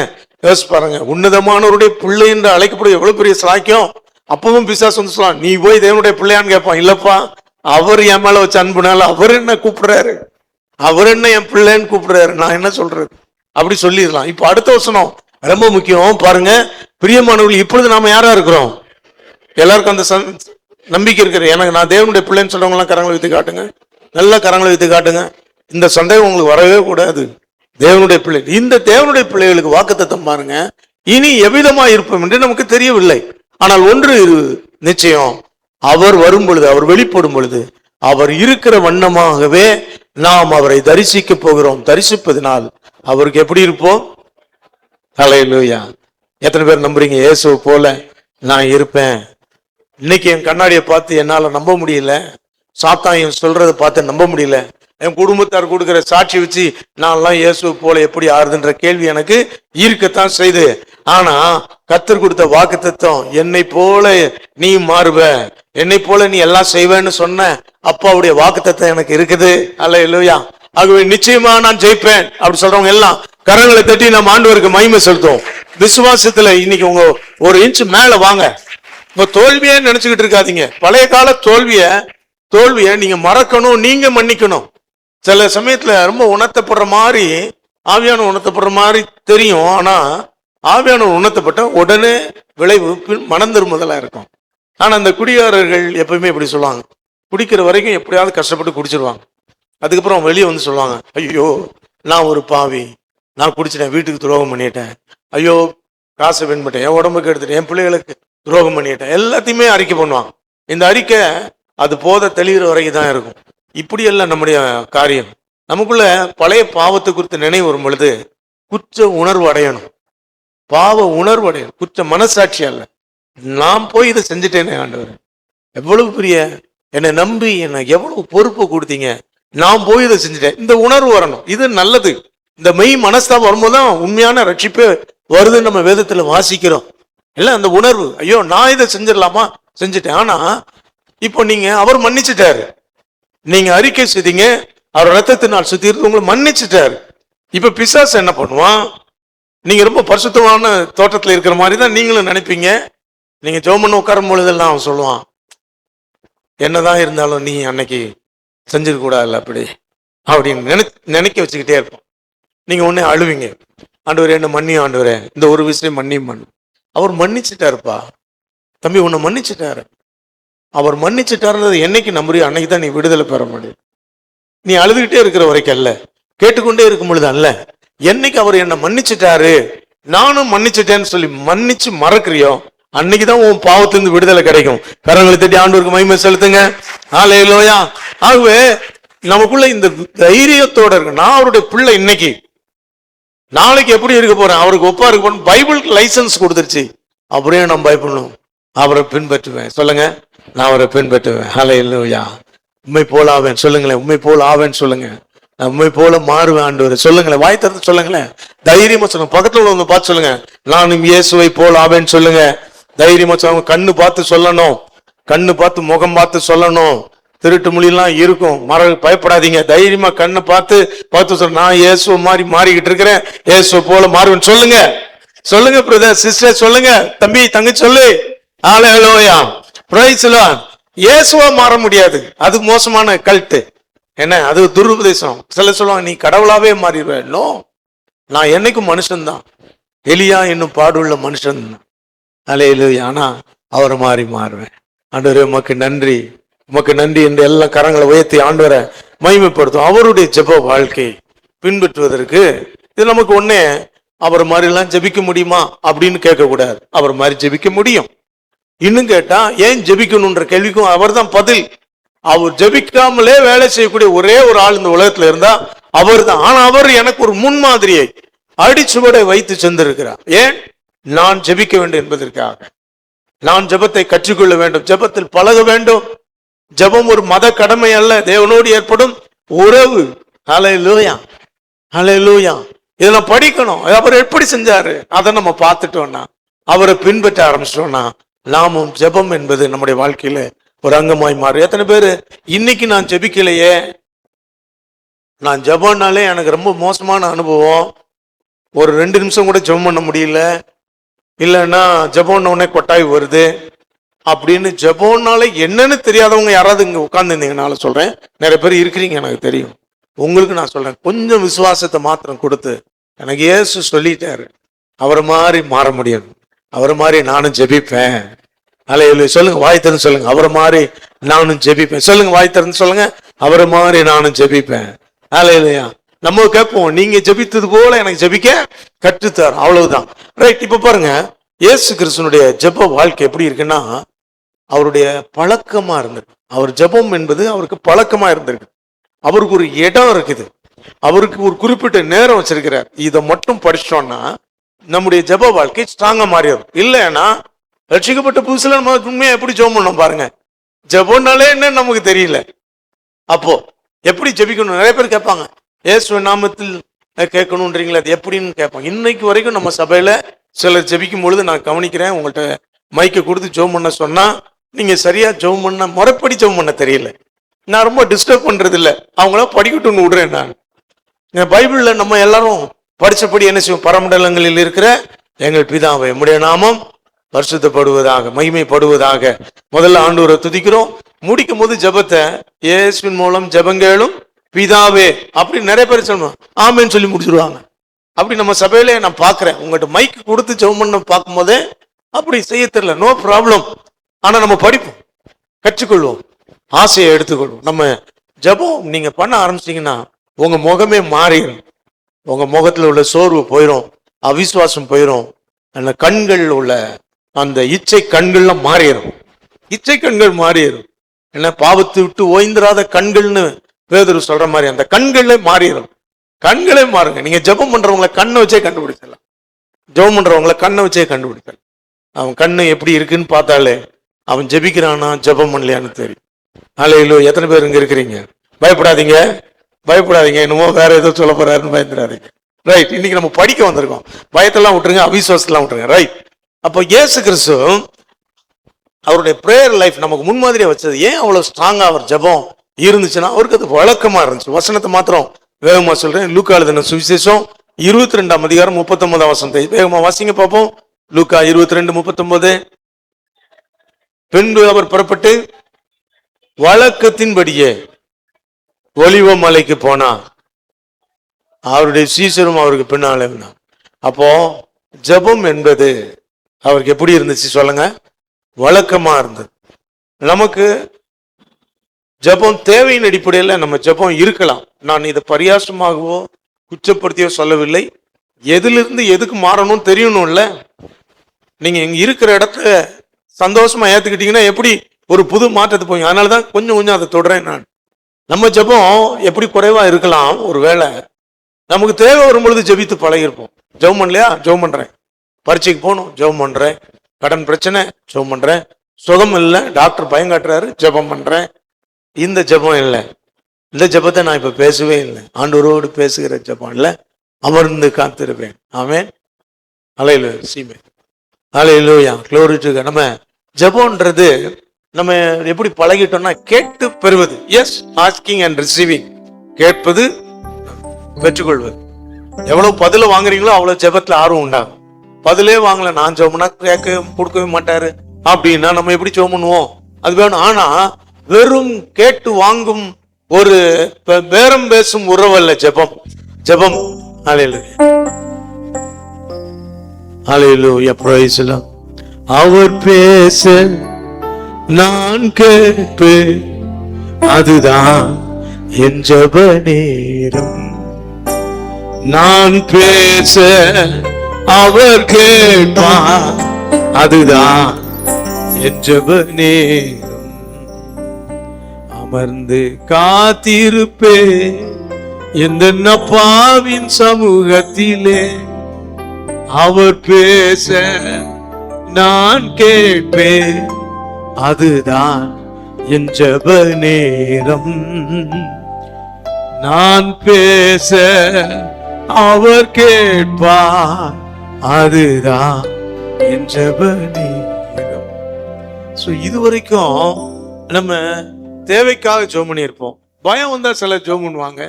யோசிச்சு பாருங்க. உன்னதமானவருடைய பிள்ளை என்று அழைக்கப்படுவது எவ்வளவு பெரிய சாக்கியம். அப்பவும் பிசாசு வந்து சொல்லலாம், நீ போய் தேவனுடைய பிள்ளையான்னு கேட்பான். இல்லப்பா, அவர் என் மேல வச்ச அன்புனால அவர் என்ன கூப்பிடுறாரு, அவர் என்ன என் பிள்ளைன்னு கூப்பிடுறாரு, நான் என்ன சொல்றது அப்படி சொல்லிடலாம். இப்ப அடுத்த வசனம் ரொம்ப முக்கியம் பாருங்க. பிரியமானவர்கள், இப்பொழுது நாம யாரா இருக்கிறோம்? எல்லாருக்கும் அந்த நம்பிக்கை இருக்கிற, எனக்கு நான் தேவனுடைய பிள்ளைன்னு சொல்றவங்க எல்லாம் கரங்களை வைத்து காட்டுங்க, நல்ல கரங்களை வைத்து காட்டுங்க. இந்த சந்தேகம் உங்களுக்கு வரவே கூடாது. தேவனுடைய பிள்ளை, இந்த தேவனுடைய பிள்ளைகளுக்கு வாக்குத்தத்தம் பாருங்க. இனி எவ்விதமா இருப்போம் என்று நமக்கு தெரியவில்லை. ஆனால் ஒன்று நிச்சயம், அவர் வரும் பொழுது, அவர் வெளிப்படும் பொழுது அவர் இருக்கிற வண்ணமாகவே நாம் அவரை தரிசிக்க போகிறோம். தரிசிப்பதனால் அவருக்கு எப்படி இருப்போம்? ஹல்லேலூயா. எத்தனை பேர் நம்புறீங்க இயேசுவை போல நான் இருப்பேன்? இன்னைக்கு என் கண்ணாடியை பார்த்து என்னால நம்ப முடியல, சாத்தான் சொல்றதை பார்த்து நம்ப முடியல, என் குடும்பத்தார் கொடுக்கிற சாட்சி வச்சு நான்லாம் இயேசுவை போல எப்படி ஆறுதுன்ற கேள்வி எனக்கு ஈர்க்கத்தான் செய்து. ஆனா கர்த்தர் கொடுத்த வாக்குத்தத்தம், என்னை போல நீ மாறுவ, என்னை போல நீ எல்லாம் செய்வேன்னு சொன்ன அப்பாவுடைய வாக்குத்தத்தம் எனக்கு இருக்குது. ஹல்லேலூயா. ஆகவே நிச்சயமா நான் ஜெயிப்பேன் அப்படி சொல்றவங்க எல்லாம் கரங்களை தட்டி நம்ம ஆண்டவருக்கு மகிமை செலுத்துவோம். விசுவாசத்துல இன்னைக்கு உங்க ஒரு இன்ச் மேல வாங்க. உங்க தோல்வியே நினைச்சுக்கிட்டு இருக்காதீங்க. பழைய கால தோல்விய நீங்க மறக்கணும், நீங்க மன்னிக்கணும். சில சமயத்துல ரொம்ப உணர்த்தப்படுற மாதிரி, ஆவியான உணர்த்தப்படுற மாதிரி தெரியும். ஆனா ஆவியான உணர்த்தப்பட்ட உடனே விளைவு மனம் திரும்புதலா இருக்கும். ஆனா அந்த குடிகாரர்கள் எப்பவுமே இப்படி சொல்லுவாங்க, குடிக்கிற வரைக்கும் எப்படியாவது கஷ்டப்பட்டு குடிச்சிருவாங்க. அதுக்கப்புறம் வெளியே வந்து சொல்லுவாங்க, ஐயோ நான் ஒரு பாவி, நான் குடிச்சிட்டேன், வீட்டுக்கு துரோகம் பண்ணிட்டேன், ஐயோ காசை வெண்பட்டேன், என் உடம்புக்கு எடுத்துட்டேன், என் பிள்ளைகளுக்கு துரோகம் பண்ணிட்டேன், எல்லாத்தையுமே அறிக்கை பண்ணுவாங்க. இந்த அறிக்கை அது போத தெளிகிற வரைக்கும் தான் இருக்கும். இப்படி எல்லாம் நம்முடைய காரியம். நமக்குள்ள பழைய பாவத்தை குறித்த நினைவு வரும் பொழுது குற்ற உணர்வு அடையணும், பாவ உணர்வு அடையணும், குற்ற மனசாட்சி அல்ல. நான் போய் இதை செஞ்சுட்டேனே ஆண்டவர், எவ்வளவு பெரிய என்னை நம்பி என்னை எவ்வளவு பொறுப்பு கொடுத்தீங்க, நான் போய் இதை செஞ்சுட்டேன், இந்த உணர்வு வரணும். இது நல்லது. இந்த மெய் மனஸ்தாபம் வரும்போதுதான் உண்மையான ரட்சிப்பே வருதுன்னு நம்ம வேதத்துல வாசிக்கிறோம். இல்ல அந்த உணர்வு, ஐயோ நான் இதை செஞ்சிடலாமா, செஞ்சுட்டேன். ஆனா இப்போ நீங்க அவர் மன்னிச்சுட்டாரு, நீங்க அறிக்கை செய்தீங்க, அவர் ரத்தத்தினால் சுத்தி இருந்து உங்களை மன்னிச்சுட்டாரு. இப்ப பிசாசு என்ன பண்ணுவான், நீங்க ரொம்ப பரிசுத்தமான தோட்டத்துல இருக்கிற மாதிரி தான் நீங்களும் நினைப்பீங்க. நீங்க ஜோமன் உட்காரும் பொழுதெல்லாம் அவன் சொல்லுவான், என்னதான் இருந்தாலும் நீ அன்னைக்கு செஞ்சிருக்க கூடாதுல்ல அப்படி அப்படின்னு நினைக்க வச்சுக்கிட்டே இருப்போம். நீங்க உடனே அழுவீங்க, ஆண்டவரே என்ன மன்னியும் ஆண்டவரே, இந்த ஒரு விஷயம் மன்னியும் பண்ணு. அவர் மன்னிச்சுட்டாருப்பா தம்பி, உன்னை மன்னிச்சுட்டாரு. அவர் மன்னிச்சுட்டாருன்றது என்னைக்கு நம்புறியோ அன்னைக்கு தான் நீ விடுதலை பெற முடியும். நீ அழுதுகிட்டே இருக்கிற வரைக்கும் அல்ல, கேட்டுக்கொண்டே இருக்கும் பொழுது அல்ல. என்னைக்கு அவர் என்னை மன்னிச்சுட்டாரு, நானும் மன்னிச்சுட்டேன்னு சொல்லி மன்னிச்சு மறக்கிறியோ அன்னைக்குதான் உன் பாவத்திலிருந்து விடுதலை கிடைக்கும். கரங்களை தட்டி ஆண்டவருக்கு மகிமை செலுத்துங்க. ஹல்லேலூயா. ஆகவே நமக்குள்ள இந்த தைரியத்தோட இருக்கு. நான் அவருடைய பிள்ளை, இன்னைக்கு நாளைக்கு எப்படி இருக்க போறேன், அவருக்கு ஒப்பா இருக்க போறேன். பைபிளுக்கு லைசன்ஸ் கொடுத்துருச்சு, அப்படியே நான் பயப்படணும். அவரை பின்பற்றுவேன். சொல்லுங்க, நான் அவரை பின்பற்றுவேன். ஹல்லேலூயா. உண்மை போல ஆவேன். சொல்லுங்களேன், உண்மை போல ஆவேன்னு சொல்லுங்க. நான் உண்மை போல மாறுவேன் ஆண்டவரே. சொல்லுங்களேன், வாய் திறந்து சொல்லுங்களேன், தைரியமா சொல்லுங்க. பக்கத்துல உள்ளவங்க பார்த்து சொல்லுங்க, நானும் இயேசுவை போல ஆவேன்னு சொல்லுங்க. தைரியமா சொல்லுங்க. கண்ணு பார்த்து சொல்லணும், கண்ணு பார்த்து முகம் பார்த்து சொல்லணும். திருட்டு மொழியெல்லாம் இருக்கும், பயப்படாதீங்க. தைரியமா கண்ணை பார்த்து சொல்ல, நான் இயேசுவை மாதிரி மாறிக்கிட்டு இருக்கிறேன், இயேசுவை போல மாறுவேன் சொல்லுங்க. சொல்லுங்க பிரதர், சிஸ்டர், சொல்லுங்க. தம்பி, தங்கச்சி, சொல்லு. ஹல்லேலூயா. Praise the Lord. இயேசுவா மாற முடியாது, அது மோசமான கல்ட்டு. என்ன, அது துருபதேசம். சில சொல்லுவாங்க நீ கடவுளாவே மாறிடுவேன். நோ, நான் என்னைக்கும் மனுஷன்தான். எலியா என்னும் பாடுள்ள மனுஷன் தான். ஹல்லேலூயா. ஆனா அவரை மாறி மாறுவேன். ஆண்டவரே உமக்கு நன்றி, உமக்கு நன்றி என்று எல்லாம் கரங்களை உயர்த்தி ஆண்டவரை மகிமைப்படுத்தும். அவருடைய ஜெப வாழ்க்கை பின்பற்றுவதற்கு இது நமக்கு ஒன்னே, அவர் மாதிரி எல்லாம் ஜெபிக்க முடியுமா அப்படின்னு கேட்க கூடாது. அவர் மாதிரி ஜெபிக்க முடியும். இன்னும் கேட்டா ஏன் ஜெபிக்கணும்ன்ற கேள்விக்கும் அவர் தான் பதில். அவர் ஜெபிக்காமலே வேலை செய்யக்கூடிய ஒரே ஒரு ஆள் இந்த உலகத்துல இருந்தா அவர் தான். ஆனா அவர் எனக்கு ஒரு முன்மாதிரியை அடிச்சுவடை வைத்து சென்றிருக்கிறார். ஏன்? நான் ஜெபிக்க வேண்டும் என்பதற்காக. நான் ஜெபத்தை கற்றுக்கொள்ள வேண்டும், ஜெபத்தில் பழக வேண்டும். ஜெபம் ஒரு மத கடமை அல்ல, தேவனோடு ஏற்படும் உறவு. ஹல்லேலூயா, ஹல்லேலூயா. இதெல்லாம் படிக்கணும். அவர் எப்படி செஞ்சாரு அதை நம்ம பார்த்துட்டோம்னா, அவரை பின்பற்ற ஆரம்பிச்சிட்டோம்னா, நாமும் ஜெபம் என்பது நம்முடைய வாழ்க்கையில ஒரு அங்கமாய் மாறும். எத்தனை பேரு இன்னைக்கு நான் ஜெபிக்கலையே, நான் ஜெபம்னாலே எனக்கு ரொம்ப மோசமான அனுபவம், ஒரு 2 நிமிஷம் கூட ஜெபம் பண்ண முடியல, இல்லைன்னா ஜெபம்ன உடனே கொட்டாய் வருது அப்படின்னு. ஜெபம்னாலே என்னன்னு தெரியாதவங்க யாராவது இங்க உட்கார்ந்து இருந்தீங்கனால சொல்றேன், நிறைய பேர் இருக்கிறீங்க எனக்கு தெரியும். உங்களுக்கு நான் சொல்றேன், கொஞ்சம் விசுவாசத்தை மாத்திரம் கொடுத்து, எனக்கு இயேசு சொல்லிட்டாரு அவரை மாதிரி மாற முடியும், அவரை மாதிரி நானும் ஜெபிப்பேன். ஹல்லேலூயா. சொல்லுங்க, வாய் திறந்து சொல்லுங்க, அவரை மாதிரி நானும் ஜெபிப்பேன். சொல்லுங்க, வாய் திறந்து சொல்லுங்க, அவரை மாதிரி நானும் ஜெபிப்பேன். ஹல்லேலூயா. நம்ம கேட்போம், நீங்க ஜெபித்தது போல எனக்கு ஜெபிக்க கற்றுத்தார், அவ்வளவுதான். ரைட். இப்ப பாருங்க, இயேசு கிறிஸ்துனுடைய ஜெப வாழ்க்கை எப்படி இருக்குன்னா, அவருடைய பழக்கமா இருந்திருக்கு. அவர் ஜெபம் என்பது அவருக்கு பழக்கமா இருந்திருக்கு. அவருக்கு ஒரு இடம் இருக்குது, அவருக்கு ஒரு குறிப்பிட்ட நேரம் வச்சிருக்கிறார். இதை மட்டும் படிச்சிட்டோம்னா நம்முடைய ஜெப வாழ்க்கை ஸ்ட்ராங்கா மாறிடும். இல்லைன்னா ரட்சிக்கப்பட்ட புதுசுல நம்ம உண்மையா எப்படி ஜெபம் பண்ணோம் பாருங்க. ஜெபம்னாலே என்ன நமக்கு தெரியல. அப்போ எப்படி ஜெபிக்கணும் நிறைய பேர் கேட்பாங்க. இயேசு நாமத்தில் கேட்கணுன்றீங்களா, அது எப்படின்னு கேட்பாங்க. இன்னைக்கு வரைக்கும் நம்ம சபையில சிலர் ஜெபிக்கும் பொழுது நான் கவனிக்கிறேன், உங்கள்கிட்ட மைக்கை கொடுத்து ஜெபம் பண்ண சொன்னா நீங்க சரியா ஜெபம் பண்ண, முறைப்படி ஜெபம் பண்ண தெரியல. நான் ரொம்ப டிஸ்டர்ப் பண்றது இல்லை, அவங்கள படிக்கட்டும்னு விடுறேன். நான் பைபிள்ல நம்ம எல்லாரும் படிச்சபடி என்ன செய்வோம், பரமண்டலங்களில் இருக்கிற எங்கள் பிதாவை உம்முடைய நாமம் பரிசுத்தப்படுவதாக, மகிமைப்படுவதாக. முதல்ல ஆண்டவரை துதிக்கிறோம், முடிக்கும் போது ஜெபத்தை இயேசுவின் மூலம் ஜெபங்களும் பிதாவே அப்படி நிறைய பேர் சொல்லணும், ஆமேன்னு சொல்லி முடிச்சிருவாங்க. அப்படி நம்ம சபையில நான் பாக்குறேன், உங்கள்கிட்ட மைக்கு கொடுத்து ஜெபம் பண்ண பார்க்கும் போதே அப்படி செய்ய தெரியல, நோ ப்ராப்ளம். ஆனா நம்ம படிப்போம், கற்றுக்கொள்வோம், ஆசையை எடுத்துக்கொள்வோம். நம்ம ஜெபம் நீங்க பண்ண ஆரம்பிச்சிங்கன்னா உங்க முகமே மாறிடும். உங்க முகத்துல உள்ள சோர்வு போயிடும், அவிசுவாசம் போயிடும், அந்த கண்கள் உள்ள அந்த இச்சை கண்கள்லாம் மாறிடும். இச்சை கண்கள் மாறிடும். என்ன, பாவத்தை விட்டு ஓய்ந்திராத கண்கள்னு பேதுரு சொல்ற மாதிரி அந்த கண்களே மாறிடும். கண்களே மாறுங்க. நீங்க ஜெபம் பண்றவங்களை கண்ணை வச்சே கண்டுபிடிச்சிடலாம். ஜெபம் பண்றவங்களை கண்ணை வச்சே கண்டுபிடிக்கலாம். அவன் கண்ணு எப்படி இருக்குன்னு பார்த்தாலே அவன் ஜெபிக்கிறானா ஜெபம் பண்ணலையான்னு தெரியும். ஹல்லேலூயா. எத்தனை பேர் இங்க இருக்கிறீங்க? பயப்படாதீங்க, பயப்படாதீங்க. என்னமோ வேற ஏதோ சொல்ல போறாருன்னு பயந்துடாதீங்க. ரைட். இன்னைக்கு நம்ம படிக்க வந்திருக்கோம். பயத்தெல்லாம் விட்டுருங்க, அவிசுவாசத்தெல்லாம் விட்டுருங்க. ரைட். அப்போ இயேசு கிறிஸ்து அவருடைய பிரேயர் லைஃப் நமக்கு முன்மாதிரியா வச்சது. ஏன் அவ்வளவு ஸ்ட்ராங்கா அவர் ஜெபம் இருந்துச்சுன்னா, அவருக்கு அது வழக்கமா இருந்துச்சு. வசனத்தை மாத்திரம் வேகமா சொல்றேன். லூக்கா எழுதின சுவிசேஷம் 22ஆம் அதிகாரம் 39ஆம் வசனத்தை வேகமா வாசிங்க பார்ப்போம். லூக்கா 22:39. பின்பு அவர் புறப்பட்டு வழக்கத்தின்படியே ஒலிவ மலைக்கு போனார், அவருடைய சீசரும் அவருக்கு பின்னாலே. அப்போ ஜெபம் என்பது அவருக்கு எப்படி இருந்துச்சு சொல்லுங்க? வழக்கமா இருந்தது. நமக்கு ஜெபம் தேவையின் அடிப்படையில் நம்ம ஜெபம் இருக்கலாம். நான் இதை பரியாசமாகவோ குற்றப்படுத்தியோ சொல்லவில்லை. எதிலிருந்து எதுக்கு மாறணும் தெரியணும்ல. நீங்க இங்க இருக்கிற இடத்த சந்தோஷமா ஏத்துக்கிட்டீங்கன்னா எப்படி ஒரு புது மாற்றத்தை போய். அதனாலதான் கொஞ்சம் கொஞ்சம் அதை தொடறேன் நான். நம்ம ஜெபம் எப்படி குறைவா இருக்கலாம், ஒரு வேளை நமக்கு தேவை வரும் பொழுது ஜெபித்து பழகிருப்போம். ஜெபம் பண்ணலையா, ஜெபம் பண்றேன். பரீட்சைக்கு போகணும், ஜெபம் பண்றேன். கடன் பிரச்சனை, ஜெபம் பண்றேன். சுகம் இல்லை, டாக்டர் பயம் காட்டுறாரு, ஜெபம் பண்றேன். இந்த ஜெபம் இல்லை. இந்த ஜெபத்தை நான் இப்ப பேசவே இல்லை. ஆண்டவரோடு பேசுகிற ஜெபம் இல்லை. அமர்ந்து காத்திருப்பேன். ஆமென். ஹல்லேலூயா. சீமே. ஹல்லேலூயா. Glory to God. நம்ம ஜெபம்ன்றது நம்ம எப்படி பழகிட்டோம்னா கேட்டு பெறுவது. Yes, asking and receiving. கேட்பது, பெற்றுக்கொள்வது. எவ்வளவு பதில வாங்குறீங்களோ அவ்வளவு ஜெபத்துல ஆர்வம் உண்டாகும். பதிலே வாங்கல, நான் ஜெபம்னா கேட்க கொடுக்கவே மாட்டாரு அப்படின்னா நம்ம எப்படி ஜெபம் பண்ணுவோம்? அது வேணும். ஆனா வெறும் கேட்டு வாங்கும் ஒரு பேரம் பேசும் உறவு அல்ல ஜெபம். ஜெபம். ஹல்லேலூயா. ஹல்லேலூயா. Praise the Lord. அவர் பேச நான் கேட்பேன், அதுதான் என் ஜெப நேரம். நான் பேச அவர் கேட்பார், அதுதான் என் ஜெப நேரம். அமர்ந்து காத்திருப்பேன் எந்த அப்பாவின் சமூகத்திலே. அவர் பேச நான் கேட்பேன், அதுதான் என் ஜெப நேரம். நான் பேச அவர் கேட்பார், அதுதான் என் ஜெப நேரம். சோ இதுவரைக்கும் நம்ம தேவைக்காக ஜெபம் பண்ணியிருப்போம். பயம் வந்தா சில ஜெபம் பண்ணுவாங்க.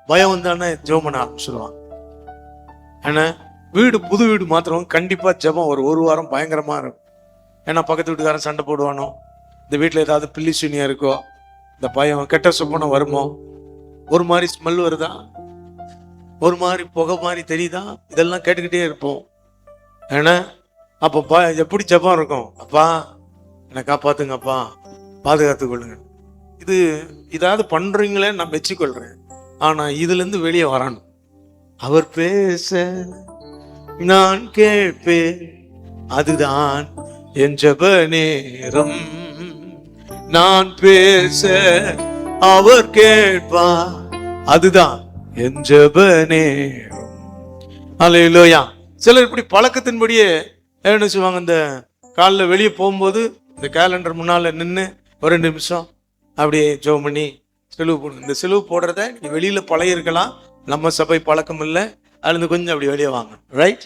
பயம் வந்தானே ஜெபம் பண்ண ஆரம்பிச்சிருவாங்க. ஆனா வீடு, புது வீடு மாத்திரம் கண்டிப்பா ஜெபம் ஒரு வாரம் பயங்கரமா இருக்கும். ஏன்னா பக்கத்து வீட்டுக்காரன் சண்டை போடுவானோ, இந்த வீட்டுல ஏதாவது பில்லி சூனியா இருக்கோ, இந்த பயம், கெட்ட சொப்பனம் வருமோ, ஒரு மாதிரி ஸ்மெல் வருதா, ஒரு மாதிரி புகை மாதிரி தெரியுதா, இதெல்லாம் கேட்டுக்கிட்டே இருப்போம். ஏன்னா அப்ப எப்படி ஜெபம் இருக்கும்? அப்பா என்னை காப்பாத்துங்கப்பா, பாதுகாத்து கொள்ளுங்க. இதாவது பண்றீங்களே நான் மெச்சிக்கொள்றேன். ஆனா இதுல இருந்து வெளியே வரணும். அவர் பேச நான் கேட்பேன், அதுதான் என் ஜெப நேரம். நான் பேச அவர் கேட்பார், அதுதான் என் ஜெப நேரம். ஹல்லேலூயா. சிலர் இப்படி பழக்கத்தின்படியே என்ன செய்வாங்க, இந்த காலைல வெளியே போகும்போது இந்த கேலண்டர் முன்னால நின்று ஒரு 2 நிமிஷம் அப்படியே ஜெபம் பண்ணி செலவு போடுங்க. இந்த செலவு போடுறத நீ வெளியில பழகிருக்கலாம், நம்ம சபை பழக்கம் இல்லை. அதுலேருந்து கொஞ்சம் அப்படி வெளியே வாங்க. ரைட்,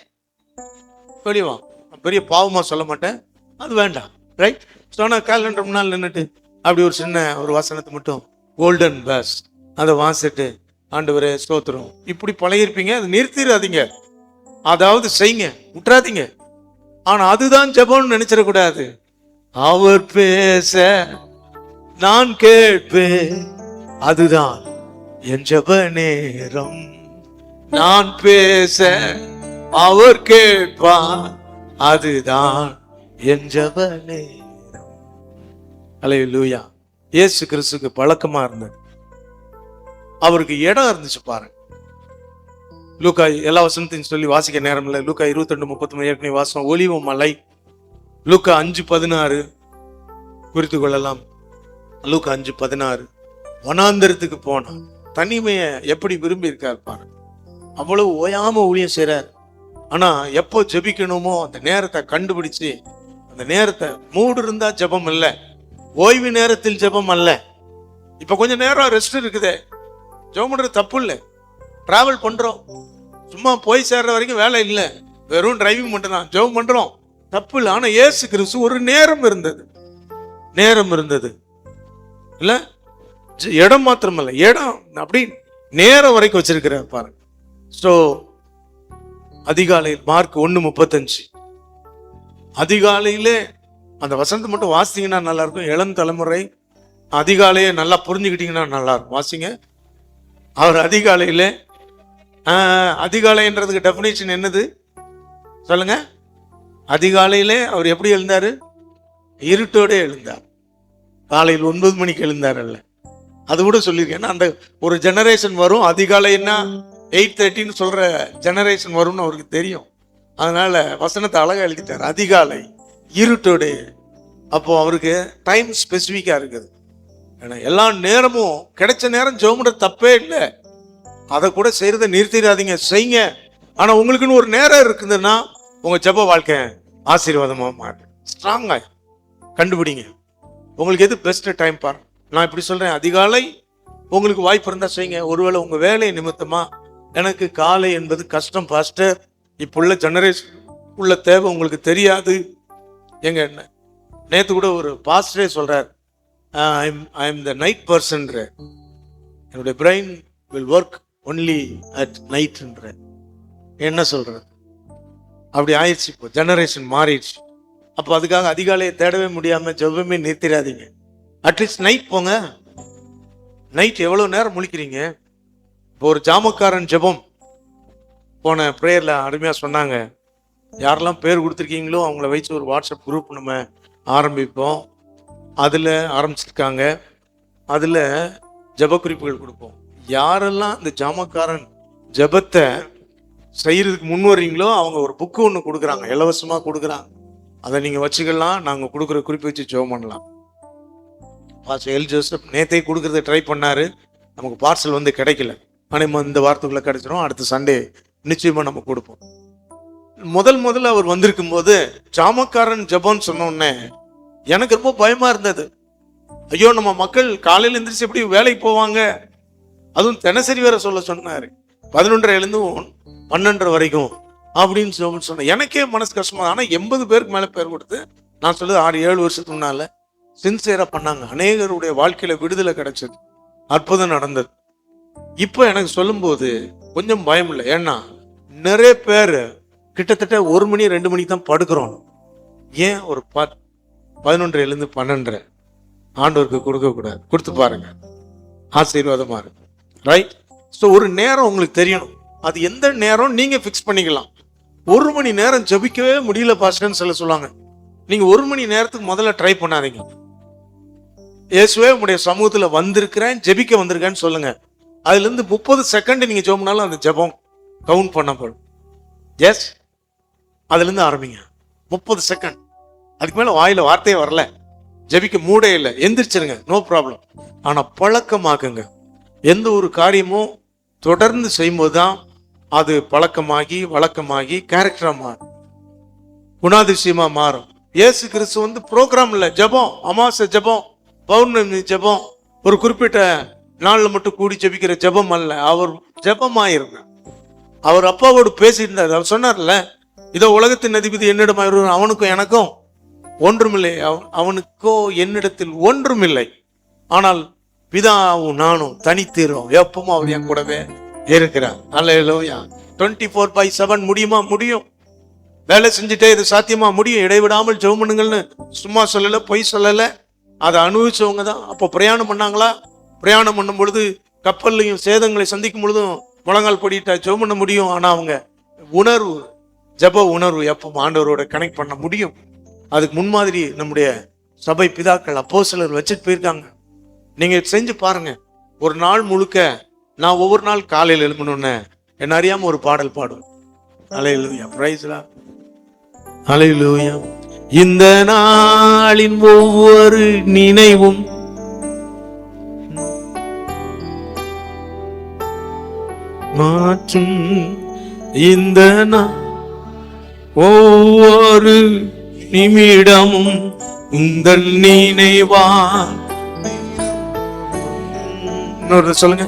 வெளியே வாங்க. பெரிய பாவமா சொல்ல மாட்டேன், அது வேண்டாம். ரைட். சொன்னா கேலண்டர் முன்னால் நின்றுட்டு அப்படி ஒரு சின்ன ஒரு வசனத்தை மட்டும், கோல்டன் பேஸ், அதை வாசிட்டு ஆண்டவரே ஸ்தோத்திரம், இப்படி பழகிருப்பீங்க. அதை நிறுத்திடாதீங்க, அதாவது செய்யுங்க, விட்டுறாதீங்க. ஆனா அதுதான் ஜெபம்னு நினைச்சிடக்கூடாது. அவர் பேச நான் கேட்பேன், அதுதான் என் ஜெப நேரம். நான் பேச அவர் கேட்பார், அதுதான் என் ஜெப நேரம். ஹல்லேலூயா. இயேசு கிறிஸ்துக்கு பழக்கமா இருந்தது. அவருக்கு இடம் இருந்துச்சு பாருங்க. லூக்கா எல்லா வசனத்தையும் சொல்லி வாசிக்க நேரம் இல்லை. லூக்கா 22:33 ஏற்கனவே வாசம். ஒலிவ மலை, லூக்கா 5:16 குறித்து கொள்ளலாம். லூக்கா 5:16 வனாந்தரத்துக்கு போனான். தனிமையை எப்படி விரும்பி இருக்கார் பாரு. அவ்வளவு ஓயாம ஊழியம் செய்றார். ஆனா எப்போ ஜெபிக்கணுமோ அந்த நேரத்தை கண்டுபிடிச்சு, அந்த நேரத்தை மூடு இருந்தா ஜெபம் இல்ல, ஓய்வு நேரத்தில் ஜெபம் அல்ல. இப்ப கொஞ்சம் நேரம் ரெஸ்ட் இருக்குதே, ஜெபம் பண்றது தப்பு இல்லை. டிராவல் பண்றோம், சும்மா போய் சேர்ற வரைக்கும் வேலை இல்லை, வெறும் டிரைவிங் மட்டும் தான், ஜெபம் பண்றோம், தப்பு இல்லை. ஆனா இயேசு கிறிஸ்து ஒரு நேரம் இருந்தது, நேரம் இருந்தது இல்ல, இடம் மாத்திரமல்ல, இடம் அப்படி நேரம் வரைக்கும் வச்சிருக்கிறார் பாருங்க. ஸோ அதிகாலையில் மார்க் 1:35 அதிகாலையிலே அந்த வசனத்தை மட்டும் வாசிங்கன்னா நல்லா இருக்கும். இளம் தலைமுறை அதிகாலையே நல்லா புரிஞ்சுக்கிட்டீங்கன்னா நல்லா இருக்கும். வாசிங்க. அவர் அதிகாலையிலே, அதிகாலைன்றதுக்கு டெஃபினேஷன் என்னது சொல்லுங்க? அதிகாலையிலே அவர் எப்படி எழுந்தாரு? இருட்டோட எழுந்தார். காலையில் 9 மணிக்கு எழுந்தாரல்ல, அது கூட சொல்லியிருக்கேன். அந்த ஒரு ஜெனரேஷன் வரும், அதிகாலைன்னா 8:30ன்னு சொல்ற ஜெனரேஷன் வரும்னு அவருக்கு தெரியும். அதனால வசனத்தை அழகா எழுதிட்டார், அதிகாலை இருட்டோடு. அப்போ அவருக்கு டைம் ஸ்பெசிஃபிக்கா இருக்குது. ஏன்னா எல்லா நேரமும் கிடைச்ச நேரம் ஜெபம்ன்ற தப்பே இல்லை, அதை கூட செய்யறதை நிறுத்திடாதீங்க, செய்யுங்க. ஆனா உங்களுக்குன்னு ஒரு நேரம் இருக்குதுன்னா உங்க ஜெப வாழ்க்கை ஆசீர்வாதமா மாறும். ஸ்ட்ராங்கா கண்டுபிடிங்க உங்களுக்கு எது பெஸ்ட் டைம் பாரு. நான் இப்படி சொல்றேன், அதிகாலை உங்களுக்கு வாய்ப்பு இருந்தா செய்யுங்க. ஒருவேளை உங்க வேலை நிமித்தமா எனக்கு காலை என்பது கஷ்டம் பாஸ்டர், இப்போ உள்ள ஜெனரேஷன் உள்ள தேவை உங்களுக்கு தெரியாது எங்க. என்ன நேற்று கூட ஒரு பாஸ்டரே சொல்றார், ஐ எம் த நைட் பர்சன்ற, என்னுடைய brain will work only at நைட்ன்ற. என்ன சொல்றது, அப்படி ஆயிடுச்சு, இப்போ ஜெனரேஷன் மாறிடுச்சு. அப்போ அதுக்காக அதிகாலையை தேடவே முடியாம ஜெபமே நிறுத்திடாதீங்க. அட்லீஸ்ட் நைட் போங்க. நைட் எவ்வளவு நேரம் முழிக்கிறீங்க? இப்போ ஒரு ஜாமக்காரன் ஜெபம் போன ப்ரேயர்ல அருமையா சொன்னாங்க. யாரெல்லாம் பேர் கொடுத்துருக்கீங்களோ அவங்கள வச்சு ஒரு வாட்ஸ்அப் குரூப் நம்ம ஆரம்பிப்போம். அதில் ஆரம்பிச்சிருக்காங்க. அதில் ஜெப குறிப்புகள் கொடுப்போம். யாரெல்லாம் இந்த ஜாமக்காரன் ஜெபத்தை செய்யறதுக்கு முன் வர்றீங்களோ அவங்க ஒரு புக்கு ஒன்று கொடுக்குறாங்க, இலவசமாக கொடுக்குறாங்க. அதை நீங்கள் வச்சுக்கலாம். நாங்கள் கொடுக்குற குறிப்பு வச்சு ஜெபம் பண்ணலாம். பாஸ்டர் எல் ஜோசப் நேற்றே கொடுக்குறத ட்ரை பண்ணார், நமக்கு பார்சல் வந்து கிடைக்கல. ஆனால் இந்த வாரத்துக்குள்ளே கிடைச்சிரும். அடுத்த சண்டே நிச்சயமாக நம்ம கொடுப்போம். முதல்ல அவர் வந்திருக்கும் போது ஜாமக்காரன் ஜெபம்னு சொன்னோடனே எனக்கு ரொம்ப பயமா இருந்தது. ஐயோ, நம்ம மக்கள் காலையில் எந்திரிச்சு எப்படி வேலைக்கு போவாங்க, அதுவும் தினசரி வேற சொல்ல சொன்னாரு, 11:30 12:30 வரைக்கும் அப்படின்னு சொன்னேன். எனக்கே மனசு கஷ்டமா. ஆனா 80 பேருக்கு மேல பேர் கொடுத்து, நான் சொல்லுது 6-7 வருஷத்துக்கு முன்னால சின்சியரா பண்ணாங்க. அநேகருடைய வாழ்க்கையில விடுதலை கிடைச்சது, அற்புதம் நடந்தது. இப்போ எனக்கு சொல்லும் போது கொஞ்சம் பயம் இல்லை. ஏன்னா நிறைய பேர் கிட்டத்தட்ட 1 மணி 2 மணிக்கு தான் படுக்கிறோம். ஏன் ஒரு 11:30 12:30 ஆண்டவருக்கு கொடுக்க கூடாது? கொடுத்து பாருங்க, ஆசீர்வாதமா இருக்கு. ரைட்? ஸோ ஒரு நேரம் உங்களுக்கு தெரியணும், அது எந்த நேரம் நீங்க ஃபிக்ஸ் பண்ணிக்கலாம். 1 மணி நேரம் ஜபிக்கவே முடியல பாஸ்டர்னு சொல்லுவாங்க. நீங்க 1 மணி நேரத்துக்கு முதல்ல ட்ரை பண்ணாதீங்க. இயேசுவே உங்களுடைய சமூகத்துல வந்திருக்கிறேன், ஜெபிக்க வந்திருக்கேன்னு சொல்லுங்க. அதுல இருந்து 30 செகண்ட் நீங்க ஜெபம்னாலும் அந்த ஜெபம் கவுண்ட் பண்ணப்படும். எஸ், அதுல இருந்து ஆரம்பிங்க. 30 செகண்ட், அதுக்கு மேல வாயில வார்த்தையே வரல, ஜெபிக்க மூடே இல்லை, எந்திரிச்சிருங்க, நோ ப்ராப்ளம். ஆனா பழக்கமாக்குங்க. எந்த ஒரு காரியமும் தொடர்ந்து செய்யும்போது தான் அது பழக்கமாகி வழக்கமாகி கேரக்டரா மாறும், குணாதிசயமா மாறும். இயேசு கிறிஸ்து வந்து ப்ரோக்ராம் இல்லை, ஜெபம், அமாவாசை ஜெபம், பௌர்ணமி ஜெபம், ஒரு குறிப்பிட்ட நாளில் மட்டும் கூடி ஜெபிக்கிற ஜெபம் அல்ல. அவர் ஜெபமாயிருந்தார். அவர் அப்பாவோடு பேசியிருந்தார். அவர் சொன்னார்ல, இதோ உலகத்தின் அதிபதி என்னிடம் அவனுக்கும் எனக்கும் ஒன்றுமில்லை, அவனுக்கோ என்னிடத்தில் ஒன்றுமில்லை. ஆனால் பிதாவும் நானும் தனித்தீரோம், எப்பவும் அவர் என் கூடவே இருக்கிறார். அல்லேலூயா. 24/7 முடியுமா? முடியும். வேலை செஞ்சுட்டே இது சாத்தியமா? முடியும். இடைவிடாமல் ஜெபம் பண்ணுங்கள்னு சும்மா சொல்லலை, பொய் சொல்லலை, அதை அனுபவிச்சவங்க தான். அப்போ பிரயாணம் பண்ணாங்களா? பிரயாணம் பண்ணும் பொழுது கப்பல்லையும் சேதங்களை சந்திக்கும் பொழுதும் முழங்கால் படிட்டா ஜெபம் பண்ண முடியும். ஆனா அவங்க உணர்வு, ஜெப உணர்வு எப்போ ஆண்டவரோட கனெக்ட் பண்ண முடியும். அதுக்கு முன்மாதிரி நம்முடைய சபை பிதாக்கள் அப்போஸ்தலர் வச்சுட்டு போயிருக்காங்க. நீங்க செஞ்சு பாருங்க. ஒரு நாள் முழுக்க நான் ஒவ்வொரு நாள் காலையில் எழுப்பணும்னு என்ன அறியாம ஒரு பாடல் பாடுவேன். அல்லேலூயா, பிரைஸ் தி லார்ட், அல்லேலூயா. இந்த நாளின் ஒவ்வொரு நினைவும் மாற்றும், இந்த ஒவ்வொரு நிமிடமும் உங்கள் நினைவா. சொல்லுங்க,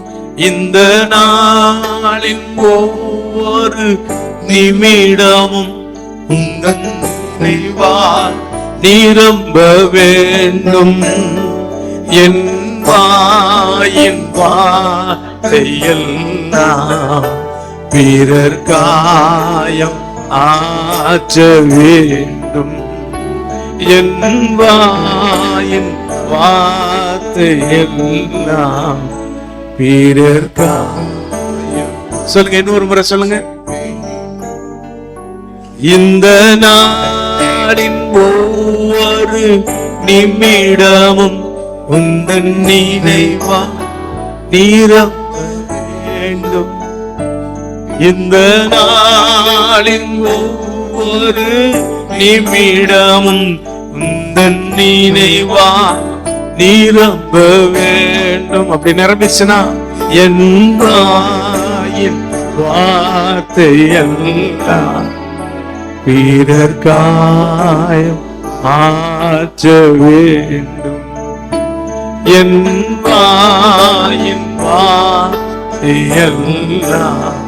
இந்த நாளின் ஒவ்வொரு நிமிடமும் உங்கள் நினைவால் நிரம்ப வேண்டும். என் வாயின் வார்த்தையெல்லாம் பிறர் காயம் ஆற்ற வேண்டும். என் வாயின் வார்த்தையெல்லாம் பிறர் காயம். சொல்லுங்க, இன்னொரு முறை சொல்லுங்க. இந்த நாளின் ஒவ்வொரு நிமிடமும் உந்தன் நினைவா நிரம்ப வேண்டும். இந்த நாளின் ஒவ்வொரு நிமிடமும் உந்தன் நினைவா நிரம்ப வேண்டும். அப்படி நிரம்பிச்சுன்னா என் வாயின் வார்த்தை எல்லாம் பிறர் காயம் ஆற்ற வேண்டும். என் வாயின் வார்த்தை எல்லாம்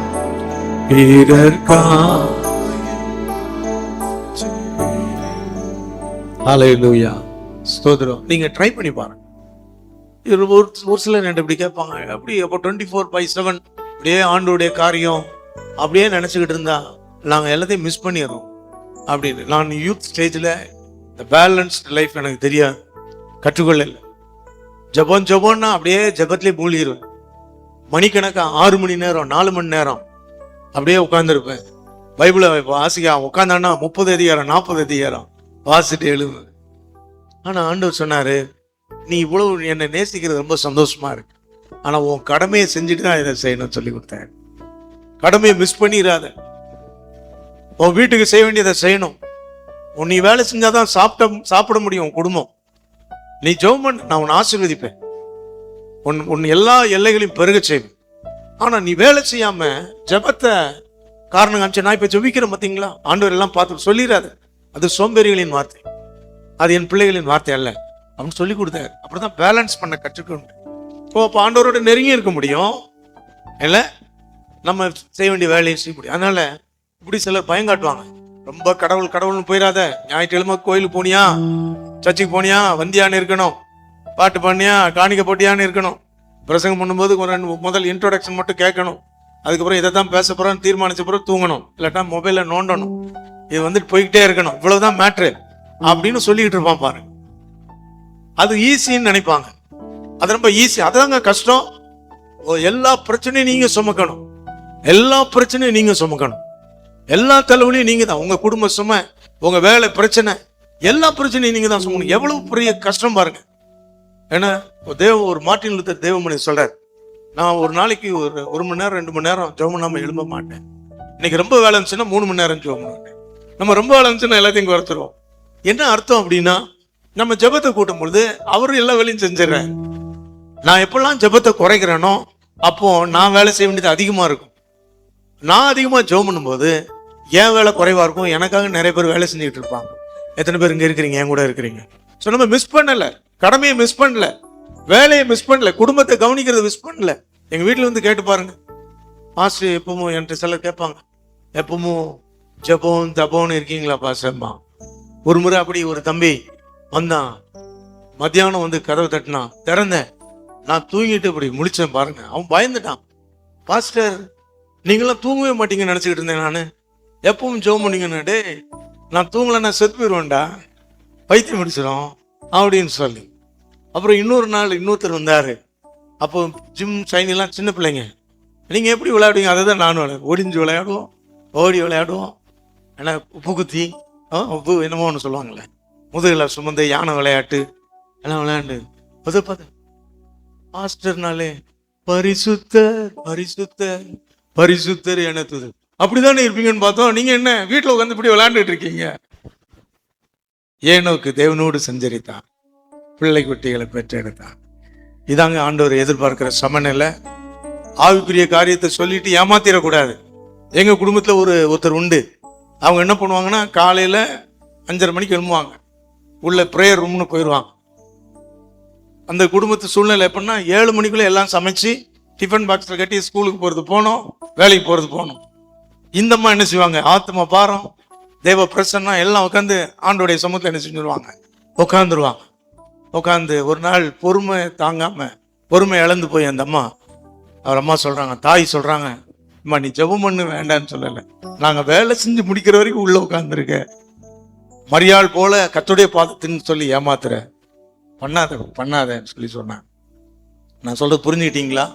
பிறர் காயம். ஹல்லேலூயா, ஸ்தோத்திரம். நீங்க ட்ரை பண்ணி பாருங்க. ஒரு சிலர் என்ன இப்படி கேட்பாங்க, அப்படி அப்போ 24/7 அப்படியே ஆண்டோடைய காரியம் அப்படியே நினச்சிக்கிட்டு இருந்தா நாங்கள் எல்லாத்தையும் மிஸ் பண்ணிடுறோம் அப்படின்னு. நான் யூத் ஸ்டேஜில் இந்த பேலன்ஸ்ட் லைஃப் எனக்கு தெரியாது, கற்றுக்கொள்ள. ஜபம்னா அப்படியே ஜபத்திலே மூழ்கிடுவேன். மணிக்கணக்காக 6 மணி நேரம் 4 மணி நேரம் அப்படியே உட்காந்துருப்பேன். பைபிளை வாசிக்க உட்காந்தான்னா 30 அதிகாரம் 40 அதிகாரம் வாசிட்டு எழுதுவேன். ஆனால் ஆண்டவர் சொன்னார், நீ இவ்வளவு என்னை நேசிக்கிறது ரொம்ப சந்தோஷமா இருக்கு, ஆனால் உன் கடமையை செஞ்சுட்டு தான் இதை செய்யணும்னு சொல்லி கொடுத்தேன். கடமையை மிஸ் பண்ணிடாத. உன் வீட்டுக்கு செய்ய வேண்டியதை செய்யணும். நீ வேலை செஞ்சாதான் சாப்பிட முடியும் உன் குடும்பம். நீ ஜெபம் பண்ண, நான் உன்னை ஆசீர்வதிப்பேன், உன் எல்லா எல்லைகளையும் பெருக செய்வேன். ஆனா நீ வேலை செய்யாம ஜெபத்தை காரணம் காமிச்சு நான் இப்ப ஜெபிக்கிறேன் பார்த்தீங்களா, ஆண்டவர் எல்லாம் பார்த்து சொல்லிடாது. அது சோம்பேறிகளின் வார்த்தை, அது என் பிள்ளைகளின் வார்த்தை அல்ல அப்படின்னு சொல்லி கொடுத்தாரு. அப்படிதான் பேலன்ஸ் பண்ண கற்றுக்கணும். அப்போ ஆண்டவரோட நெருங்கி இருக்க முடியும், இல்லை நம்ம செய்ய வேண்டிய வேலையை செய்ய முடியும். அதனால இப்படி சிலர் பயங்காட்டுவாங்க, ரொம்ப கடவுள்னு போயிடாத. ஞாயிற்றுக்கிழமை கோயிலுக்கு போனியா, சர்ச்சுக்கு போனியா, வந்தியான்னு இருக்கணும், பாட்டு பண்ணியா, காணிக்க போட்டியான்னு இருக்கணும். பிரசங்கம் பண்ணும்போது முதல் இன்ட்ரோடக்ஷன் மட்டும் கேட்கணும், அதுக்கப்புறம் இதை தான் பேச போறோம் தீர்மானிச்ச பிறகு தூங்கணும், இல்லாட்டா மொபைல நோண்டணும், இது வந்துட்டு போய்கிட்டே இருக்கணும், இவ்வளவுதான் மேட்ரு அப்படின்னு சொல்லிக்கிட்டு இருப்பான் பாருங்க. அது ஈஸின்னு நினைப்பாங்க. அது ரொம்ப ஈஸி, அதுதாங்க கஷ்டம். எல்லா பிரச்சனையும் நீங்க சுமக்கணும், எல்லா பிரச்சனையும் நீங்க சுமக்கணும், எல்லா தலைவலியும் நீங்க தான். உங்க குடும்ப சுமை, உங்க வேலை பிரச்சனை, எல்லா பிரச்சனையும் நீங்க தான் சுமக்கணும். எவ்வளவு பெரிய கஷ்டம் பாருங்க. ஏன்னா ஒரு மார்ட்டின் லூத்தர் தேவமணி சொல்றாரு, நான் ஒரு நாளைக்கு ஒரு மணி நேரம் 2 மணி நேரம் ஜெபம் பண்ணாம எழும்ப மாட்டேன். இன்னைக்கு ரொம்ப வேலை இருந்துச்சுன்னா 3 மணி நேரம் ஜெபம் பண்ணுவேன். நம்ம ரொம்ப வேலை இருந்துச்சுன்னா எல்லாத்தையும் குறைச்சிருவோம். என்ன அர்த்தம் அப்படின்னா, நம்ம ஜெபத்தை கூட்டும் பொழுது அவரும் எல்லா வேலையும் செஞ்சிடறேன். நான் எப்பெல்லாம் ஜெபத்தை குறைக்கிறேனோ அப்போ நான் வேலை செய்ய வேண்டியது அதிகமா இருக்கும். நான் அதிகமா ஜெபம் பண்ணும்போது என் வேலை குறைவா இருக்கும், எனக்காக நிறைய பேர் வேலை செஞ்சுட்டு இருப்பாங்க. எத்தனை பேர் இங்க இருக்கிறீங்க, என் கூட இருக்கிறீங்க. ஸோ நம்ம மிஸ் பண்ணல, கடமையை மிஸ் பண்ணல, வேலையை மிஸ் பண்ணல, குடும்பத்தை கவனிக்கிறத மிஸ் பண்ணல. எங்க வீட்டுல வந்து கேட்டு பாருங்க, பாஸ்டர் எப்பவும் என்கிட்ட சிலர் கேட்பாங்க, எப்பவும் ஜெபம் தபம்னு இருக்கீங்களா பாஸ்டர்மா? ஒரு முறை அப்படி ஒரு தம்பி வந்தான், மத்தியானம் வந்து கதவை தட்டினான், திறந்தேன், நான் தூங்கிட்டு இப்படி முழிச்சேன் பாருங்க. அவன் பயந்துட்டான், பாஸ்டர் நீங்களாம் தூங்கவே மாட்டீங்கன்னு நினைச்சுக்கிட்டு இருந்தேன், நான் எப்பவும் ஜெபம் பண்ணீங்கன்னு. டே நான் தூங்கலன்னா செத்து போயிடுவேன்டா, பைத்தியம் முடிச்சிடும் அப்படின்னு சொல்லி. அப்புறம் இன்னொரு நாள் இன்னொருத்தர் வந்தாரு. அப்போ ஜிம் சைனெல்லாம் சின்ன பிள்ளைங்க, நீங்க எப்படி விளையாடுவீங்க? அதை தான் நானும் விளையாடுவேன். ஒடிஞ்சு விளையாடுவோம், ஓடி விளையாடுவோம், ஏன்னா உப்பு குத்தி உப்பு என்னமோ ஒன்று சொல்லுவாங்களே, முதுகில் சுமந்த யானை விளையாட்டு எல்லாம் விளையாண்டு பார்த்து மாஸ்டர்னாலே பரிசுத்தர் பரிசுத்தர் பரிசுத்தர் எனத்துது அப்படிதானே இருப்பீங்கன்னு பார்த்தோம். நீங்க என்ன வீட்டில் உட்காந்து இப்படி விளையாண்டுட்டு இருக்கீங்க? ஏனோக்கு தேவனோடு சஞ்சரித்தான், பிள்ளை குட்டிகளை பெற்றெடுத்தான். இதாங்க ஆண்டவர் எதிர்பார்க்கிற சமநிலை. ஆவிக்குரிய காரியத்தை சொல்லிட்டு ஏமாத்திடக்கூடாது. எங்க குடும்பத்தில் ஒருத்தர் உண்டு. அவங்க என்ன பண்ணுவாங்கன்னா, காலையில 5:30 மணிக்கு எழும்புவாங்க, உள்ள ப்ரேயர் ரூம்னு போயிடுவாங்க. அந்த குடும்பத்து சூழ்நிலை எப்படின்னா, 7 மணிக்குள்ள எல்லாம் சமைச்சு டிஃபன் பாக்ஸில் கட்டி ஸ்கூலுக்கு போறது போகணும், வேலைக்கு போறது போகணும். இந்த அம்மா என்ன செய்வாங்க, ஆத்மா பாரம் தேவ பிரசன்னா எல்லாம் உட்காந்து ஆண்டோடைய சமூகத்தில் என்ன செஞ்சிருவாங்க, உட்காந்துருவாங்க. உட்காந்து ஒரு நாள் பொறுமை தாங்காம பொறுமை இழந்து போய் அந்த அம்மா, அவர் அம்மா சொல்றாங்க, தாய் சொல்றாங்க, அம்மா நீ ஜெபம் பண்ணு வேண்டான்னு சொல்லலை, நாங்க வேலை செஞ்சு முடிக்கிற வரைக்கும் உள்ள உட்காந்துருக்க, மரியாள் போல கர்த்தருடைய பாதத்தின்னு சொல்லி ஏமாத்துற, பண்ணாதன்னு சொல்லி சொன்னாங்க. நான் சொல்றது புரிஞ்சுக்கிட்டீங்களா?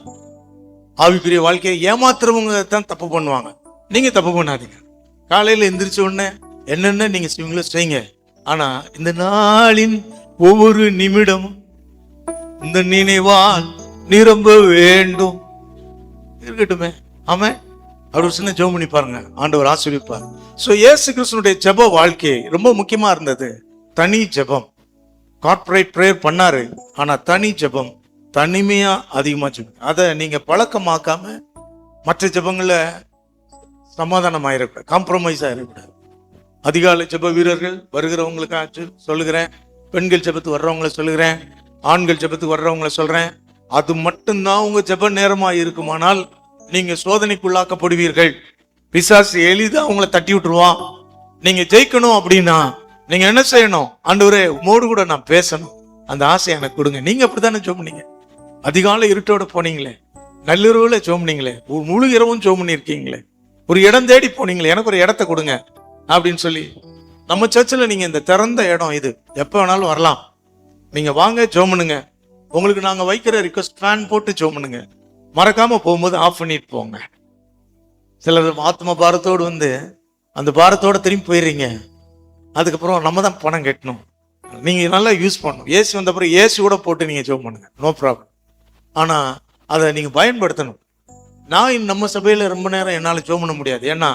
ஆவிக்குரிய வாழ்க்கையை ஏமாத்துறவங்க தான் தப்பு பண்ணுவாங்க, நீங்க தப்பு பண்ணாதீங்க. காலையில எந்திரிச்ச உடனே என்னென்ன நீங்க செய்வீங்களோ செய்யுங்க, ஆனா இந்த நாளின் ஒவ்வொரு நிமிடமும் இந்த நினைவால் நிரம்ப வேண்டும். இருக்கட்டுமே. ஆமென். அவர் சின்ன ஜெபம் பண்ணி பாருங்க, ஆண்டவர் ஆசீர்வதிப்பார். சோ இயேசு கிறிஸ்துனுடைய ஜெப வாழ்க்கை ரொம்ப முக்கியமா இருந்தது. தனி ஜெபம். கார்ப்பரேட் பிரேயர் பண்ணாரு, ஆனா தனி ஜெபம், தனிமையா அதிகமா ஜெபம். அதை நீங்க பழக்கமாக்காம மற்ற ஜெபங்கள சமாதானம் ஆயிடக்கூடாது, காம்ப்ரமைஸ் ஆயிடக்கூடாது. அதிகாலை ஜெப வீரர்கள் வருகிறவங்களுக்கு சொல்லுகிறேன், பெண்கள் ஜெபத்துக்கு வர்றவங்களை சொல்லுகிறேன், ஆண்கள் ஜெபத்துக்கு வர்றவங்களை சொல்றேன். அது மட்டும்தான் உங்க ஜெப நேரமா இருக்குமானால் நீங்க சோதனைக்குள்ளாக்கப்படுவீர்கள். பிசாசு எளிதா உங்களை தட்டி விட்டுருவான். நீங்க ஜெயிக்கணும் அப்படின்னா நீங்க என்ன செய்யணும்? ஆண்டவரே உமோடு கூட நான் பேசணும், அந்த ஆசையை எனக்கு கொடுங்க. நீங்க அப்படித்தானே ஜெபம் பண்ணீங்க. அதிகாலை இருட்டோட போனீங்களே, நள்ளிரவுல ஜெபம் பண்ணீங்களே, ஒரு முழு இரவும் ஜெபம் பண்ணியிருக்கீங்களே, ஒரு இடம் தேடி போனீங்களே, எனக்கு ஒரு இடத்த கொடுங்க அப்படின்னு சொல்லி. நம்ம சர்ச்சில் நீங்க இந்த திறந்த இடம் இது, எப்ப வேணாலும் வரலாம். நீங்க வாங்க ஜெபம் பண்ணுங்க. உங்களுக்கு நாங்க வைக்கிற ரிக்வஸ்ட் ஃபேன் போட்டு ஜெபம் பண்ணுங்க. மறக்காம போகும்போது ஆஃப் பண்ணிட்டு போங்க. சிலர் ஆத்ம பாரத்தோடு வந்து அந்த பாரத்தோட திரும்பி போயிடுறீங்க. அதுக்கப்புறம் நம்ம தான் பணம் கட்டணும். நீங்க நல்லா யூஸ் பண்ணணும். ஏசி வந்த அப்புறம் ஏசி கூட போட்டு நீங்க ஜெபம் பண்ணுங்க, நோ ப்ராப்ளம். ஆனா அதை நீங்க பயன்படுத்தணும். நான் நம்ம சபையில ரொம்ப நேரம் என்னால் ஜெபம் பண்ண முடியாது. ஏன்னா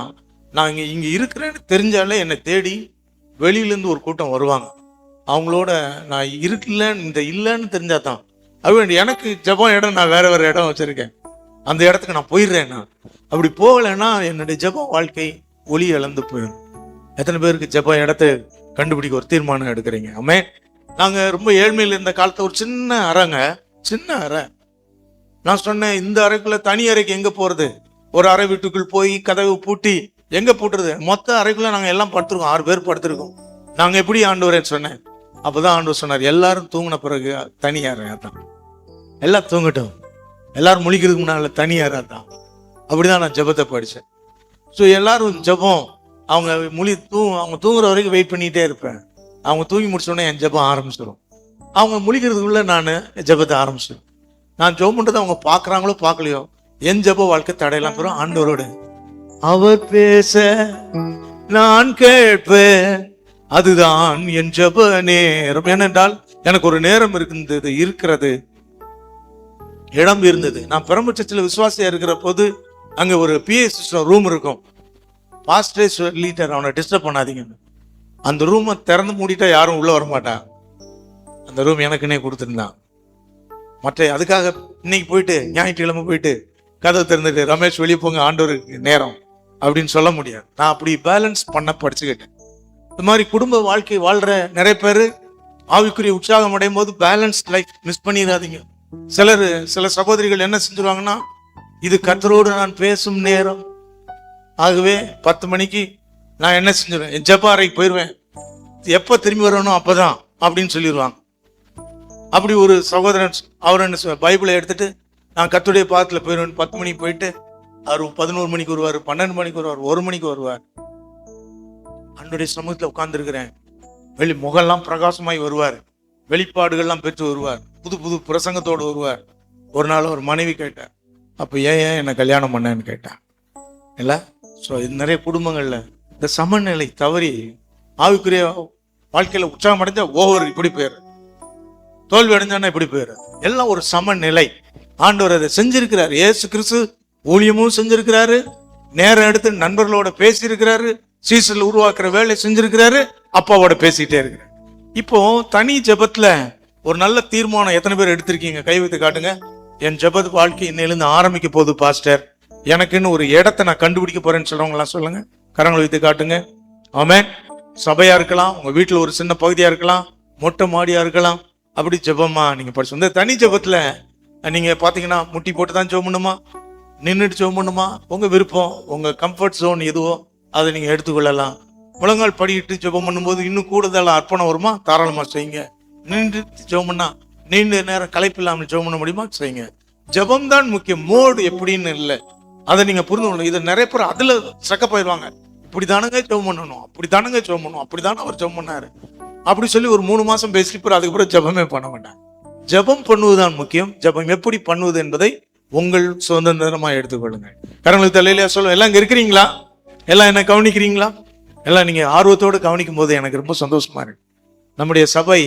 நான் இங்க இருக்கிறேன்னு தெரிஞ்சாலே என்னை தேடி வெளியிலேருந்து ஒரு கூட்டம் வருவாங்க. அவங்களோட நான் இல்லைன்னு தெரிஞ்சாதான் அது. எனக்கு ஜெபம் இடம், நான் வேற இடம் வச்சிருக்கேன், அந்த இடத்துக்கு நான் போயிடுறேன். நான் அப்படி போகலைன்னா என்னுடைய ஜெபம் வாழ்க்கை ஒளி இழந்து போயிடும். எத்தனை பேருக்கு ஜெபம் இடத்தை கண்டுபிடிக்க ஒரு தீர்மானம் எடுக்கிறீங்க? ஆமே. நாங்க ரொம்ப ஏழ்மையில் இருந்த காலத்தை ஒரு சின்ன அறை. நான் சொன்னேன், இந்த அறைக்குள்ள தனி அறைக்கு எங்க போறது? ஒரு அறை வீட்டுக்குள் போய் கதவு பூட்டி எங்க பூட்டுறது? மொத்த அறைக்குள்ள நாங்க எல்லாம் படுத்திருக்கோம், 6 பேர் படுத்திருக்கோம். நாங்க எப்படி ஆண்டவரேன்னு சொன்னேன். அப்பதான் ஆண்டவர் சொன்னார், எல்லாரும் தூங்கின பிறகு தனி அறை தான், எல்லாம் தூங்கட்டும், எல்லாரும் முழிக்கிறதுக்கு முன்னால தனி அறை தான். அப்படிதான் நான் ஜெபத்தை படித்தேன். ஸோ எல்லாரும் ஜெபம், அவங்க தூங்குற வரைக்கும் வெயிட் பண்ணிகிட்டே இருப்பேன். அவங்க தூங்கி முடிச்சோடனே என் ஜெபம் ஆரம்பிச்சிடும். அவங்க முழிக்கிறதுக்குள்ள நான் ஜெபத்தை ஆரம்பிச்சிடும். நான் ஜெபம் பண்ணுறது அவங்க பார்க்குறாங்களோ பார்க்கலையோ, என் ஜெப வாழ்க்கை தடையெல்லாம் பெறும். ஆண்டவரோடு அவர் பேச நான் கேட்பேன், அதுதான் என் ஜெப நேரம். ஏனென்றால் எனக்கு ஒரு நேரம் இருக்கிறது, இடம் இருந்தது. நான் பெரம்பூர் விசுவாசியா இருக்கிற போது அங்க ஒரு பிஎஸ் ரூம் இருக்கும். பாஸ்டரே சொல்லிட்டார், அவனை டிஸ்டர்ப் பண்ணாதீங்க. அந்த ரூமை திறந்து மூடிட்டா யாரும் உள்ள வர மாட்டான். அந்த ரூம் எனக்குன்னே கொடுத்துருந்தான். மற்ற அதுக்காக இன்னைக்கு போயிட்டு ஞாயிற்றுக்கிழமை போயிட்டு கதவை திறந்துட்டு ரமேஷ் வெளியே போங்க ஆண்டவருக்கு நேரம் அப்படின்னு சொல்ல முடியாது. நான் அப்படி பேலன்ஸ் பண்ண படிச்சுக்கிட்டேன். இந்த மாதிரி குடும்ப வாழ்க்கை வாழ்ற நிறைய பேர் ஆவிக்குரிய உற்சாகம் அடையும் போது பேலன்ஸ் லைஃப் மிஸ் பண்ணிடாதீங்க. சில சகோதரிகள் என்ன செஞ்சிருவாங்கன்னா, இது கர்த்தரோடு நான் பேசும் நேரம், ஆகவே 10 மணிக்கு நான் என்ன செஞ்சிருவேன், என் ஜெப அறைக்கு போயிடுவேன், எப்போ திரும்பி வரணும் அப்பதான் அப்படின்னு சொல்லிடுவாங்க. அப்படி ஒரு சகோதரன் அவர் என்ன பைபிளை எடுத்துட்டு நான் கர்த்தருடைய பாதத்தில் போயிடுவேன். 10 மணிக்கு போயிட்டு அவர் 11 மணிக்கு வருவார், 12 மணிக்கு வருவார், 1 மணிக்கு வருவார். அன்றைய சமூகத்தில் உட்கார்ந்துருக்கிறேன். முகெல்லாம் பிரகாசமாய் வருவார், வெளிப்பாடுகள்லாம் பெற்று வருவார், புது புது பிரசங்கத்தோடு வருவார். ஒரு நாள் ஒரு மனைவி கேட்டார், அப்போ ஏன் என்னை கல்யாணம் பண்ணேன்னு கேட்டான். இல்லை, ஸோ இது நிறைய குடும்பங்களில் இந்த சமநிலை தவறி ஆவிக்குரிய வாழ்க்கையில் உற்சாகம் அடைஞ்சா ஓவர் இப்படி போயிடுற, தோல்வி அடைஞ்சானா இப்படி போயிடுற. எல்லாம் ஒரு சமநிலை. ஆண்டவர் அதை செஞ்சிருக்கிறார். இயேசு கிறிஸ்து ஊழியமும் செஞ்சிருக்கிறாரு, நேரம் எடுத்து நண்பர்களோட பேசியிருக்கிறாரு, சீசல் உருவாக்குற வேலை செஞ்சிருக்கிறாரு, அப்பாவோட பேசிட்டே இருக்கிறார். இப்போ தனி ஜெபத்துல ஒரு நல்ல தீர்மானம் எத்தனை பேர் எடுத்திருக்கீங்க? கை வைத்து காட்டுங்க. என் ஜெப வாழ்க்கை இன்னையிலிருந்து ஆரம்பிக்க போகுது பாஸ்டர், எனக்குன்னு ஒரு இடத்தை நான் கண்டுபிடிக்க போறேன்னு சொல்றவங்களாம் சொல்லுங்க, கரங்களை வைத்து காட்டுங்க. ஆமென். சபையா இருக்கலாம், உங்க வீட்டுல ஒரு சின்ன பகுதியா இருக்கலாம், மொட்டை மாடியா இருக்கலாம். அப்படி ஜெபமா நீங்க படிச்சு இந்த தனி ஜெபத்துல நீங்க பாத்தீங்கன்னா முட்டி போட்டு தான் ஜெபம் பண்ணுமா, நின்றுட்டு ஜெபம் பண்ணுமா, உங்க விருப்பம், உங்க கம்ஃபர்ட் ஜோன் எதுவோ அதை நீங்க எடுத்துக்கொள்ளலாம். முழங்கால் படிக்கிட்டு ஜெபம் பண்ணும்போது இன்னும் கூடுதல் அர்ப்பணம் வருமா, தாராளமா செய்யுங்க. நின்று ஜெபம் பண்ணா நீண்ட நேரம் களைப்பு இல்லாமல் ஜெபம் பண்ண முடியுமா, செய்யுங்க. ஜெபம் தான் முக்கியம், மோடு எப்படின்னு இல்லை, அதை நீங்க புரிந்து கொள்ளணும். இதை நிறைய பேர் அதுல சக்க போயிடுவாங்க. இப்படிதானுங்க ஜெபம் பண்ணணும், அப்படித்தானுங்க ஜெபம் பண்ணணும், அப்படித்தானே அவர் ஜெபம் பண்ணாரு அப்படி சொல்லி ஒரு 3 மாசம் பேசிட்டு அதுக்கப்புறம் ஜெபமே பண்ண வேண்டாம். ஜெபம் பண்ணுவதுதான் முக்கியம். ஜெபம் எப்படி பண்ணுவது என்பதை உங்கள் சுதந்திரமா எடுத்துக்கொள்ளுங்க. கரங்களுக்கு தலையில சொல்லுவோம். எல்லாம் இங்க இருக்கிறீங்களா? எல்லாம் என்ன கவனிக்கிறீங்களா? எல்லாம் நீங்க ஆர்வத்தோடு கவனிக்கும் போது எனக்கு ரொம்ப சந்தோஷமா இருக்கு. நம்முடைய சபை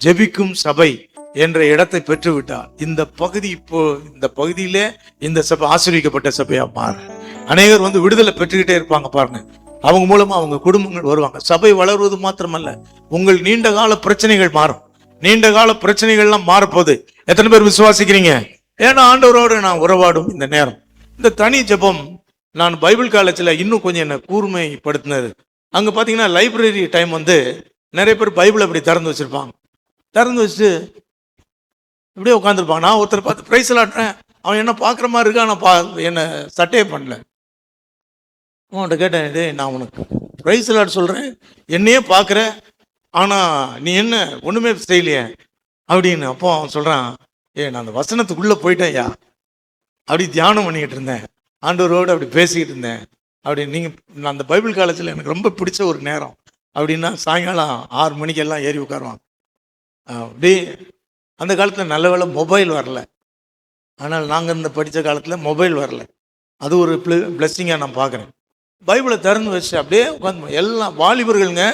ஜெபிக்கும் சபை, என்ற இடத்தை பெற்று விட்டால் இந்த பகுதி இப்போ இந்த பகுதியிலே இந்த சபை ஆசீர்வதிக்கப்பட்ட சபையா மாறு. அநேகர் வந்து விடுதலை பெற்றுக்கிட்டே இருப்பாங்க பாருங்க. அவங்க மூலமா அவங்க குடும்பங்கள் வருவாங்க. சபை வளர்வது மாத்திரமல்ல, உங்கள் நீண்ட கால பிரச்சனைகள் மாறும். நீண்ட கால பிரச்சனைகள்லாம் மாறப்போகுது. எத்தனை பேர் விசுவாசிக்கிறீங்க? ஏன்னா ஆண்டவரோடு நான் உறவாடும் இந்த நேரம், இந்த தனி ஜெபம். நான் பைபிள் காலேஜில் இன்னும் கொஞ்சம் என்னை கூர்மைப்படுத்தினது. அங்கே பார்த்தீங்கன்னா லைப்ரரி டைம் வந்து நிறைய பேர் பைபிள் அப்படி திறந்து வச்சிருப்பாங்க. திறந்து வச்சுட்டு இப்படியே உட்காந்துருப்பாங்க. நான் ஒருத்தர் பார்த்து ப்ரைஸ் விளாட்றேன், அவன் என்ன பார்க்குற மாதிரி இருக்கா, நான் என்னை சட்டையே பண்ணல. அவன்கிட்ட கேட்டேன், டே நான் உனக்கு ப்ரைஸ் விளாட் சொல்கிறேன், என்னையே பார்க்குற, ஆனால் நீ என்ன ஒன்றுமே செய்யலையே அப்படின்னு. அப்போ அவன் சொல்கிறான், நான் அந்த வசனத்துக்குள்ளே போயிட்டேன்யா, அப்படி தியானம் பண்ணிக்கிட்டு இருந்தேன், ஆண்டவரோடு அப்படி பேசிக்கிட்டு இருந்தேன் அப்படி. நீங்கள் அந்த பைபிள் காலேஜில் எனக்கு ரொம்ப பிடிச்ச ஒரு நேரம் அப்படின்னா சாயங்காலம் 6 மணிக்கு எல்லாம் ஏறி உட்காருவாங்க. அப்படி அந்த காலத்தில் நல்ல வேளை மொபைல் வரல. ஆனால் நாங்கள் இந்த படித்த காலத்தில் மொபைல் வரல. அது ஒரு பிளெஸ்ஸிங்காக நான் பார்க்குறேன். பைபிளை திறந்து வச்சு அப்படியே உட்காந்து எல்லாம் வாலிபர்களுங்க.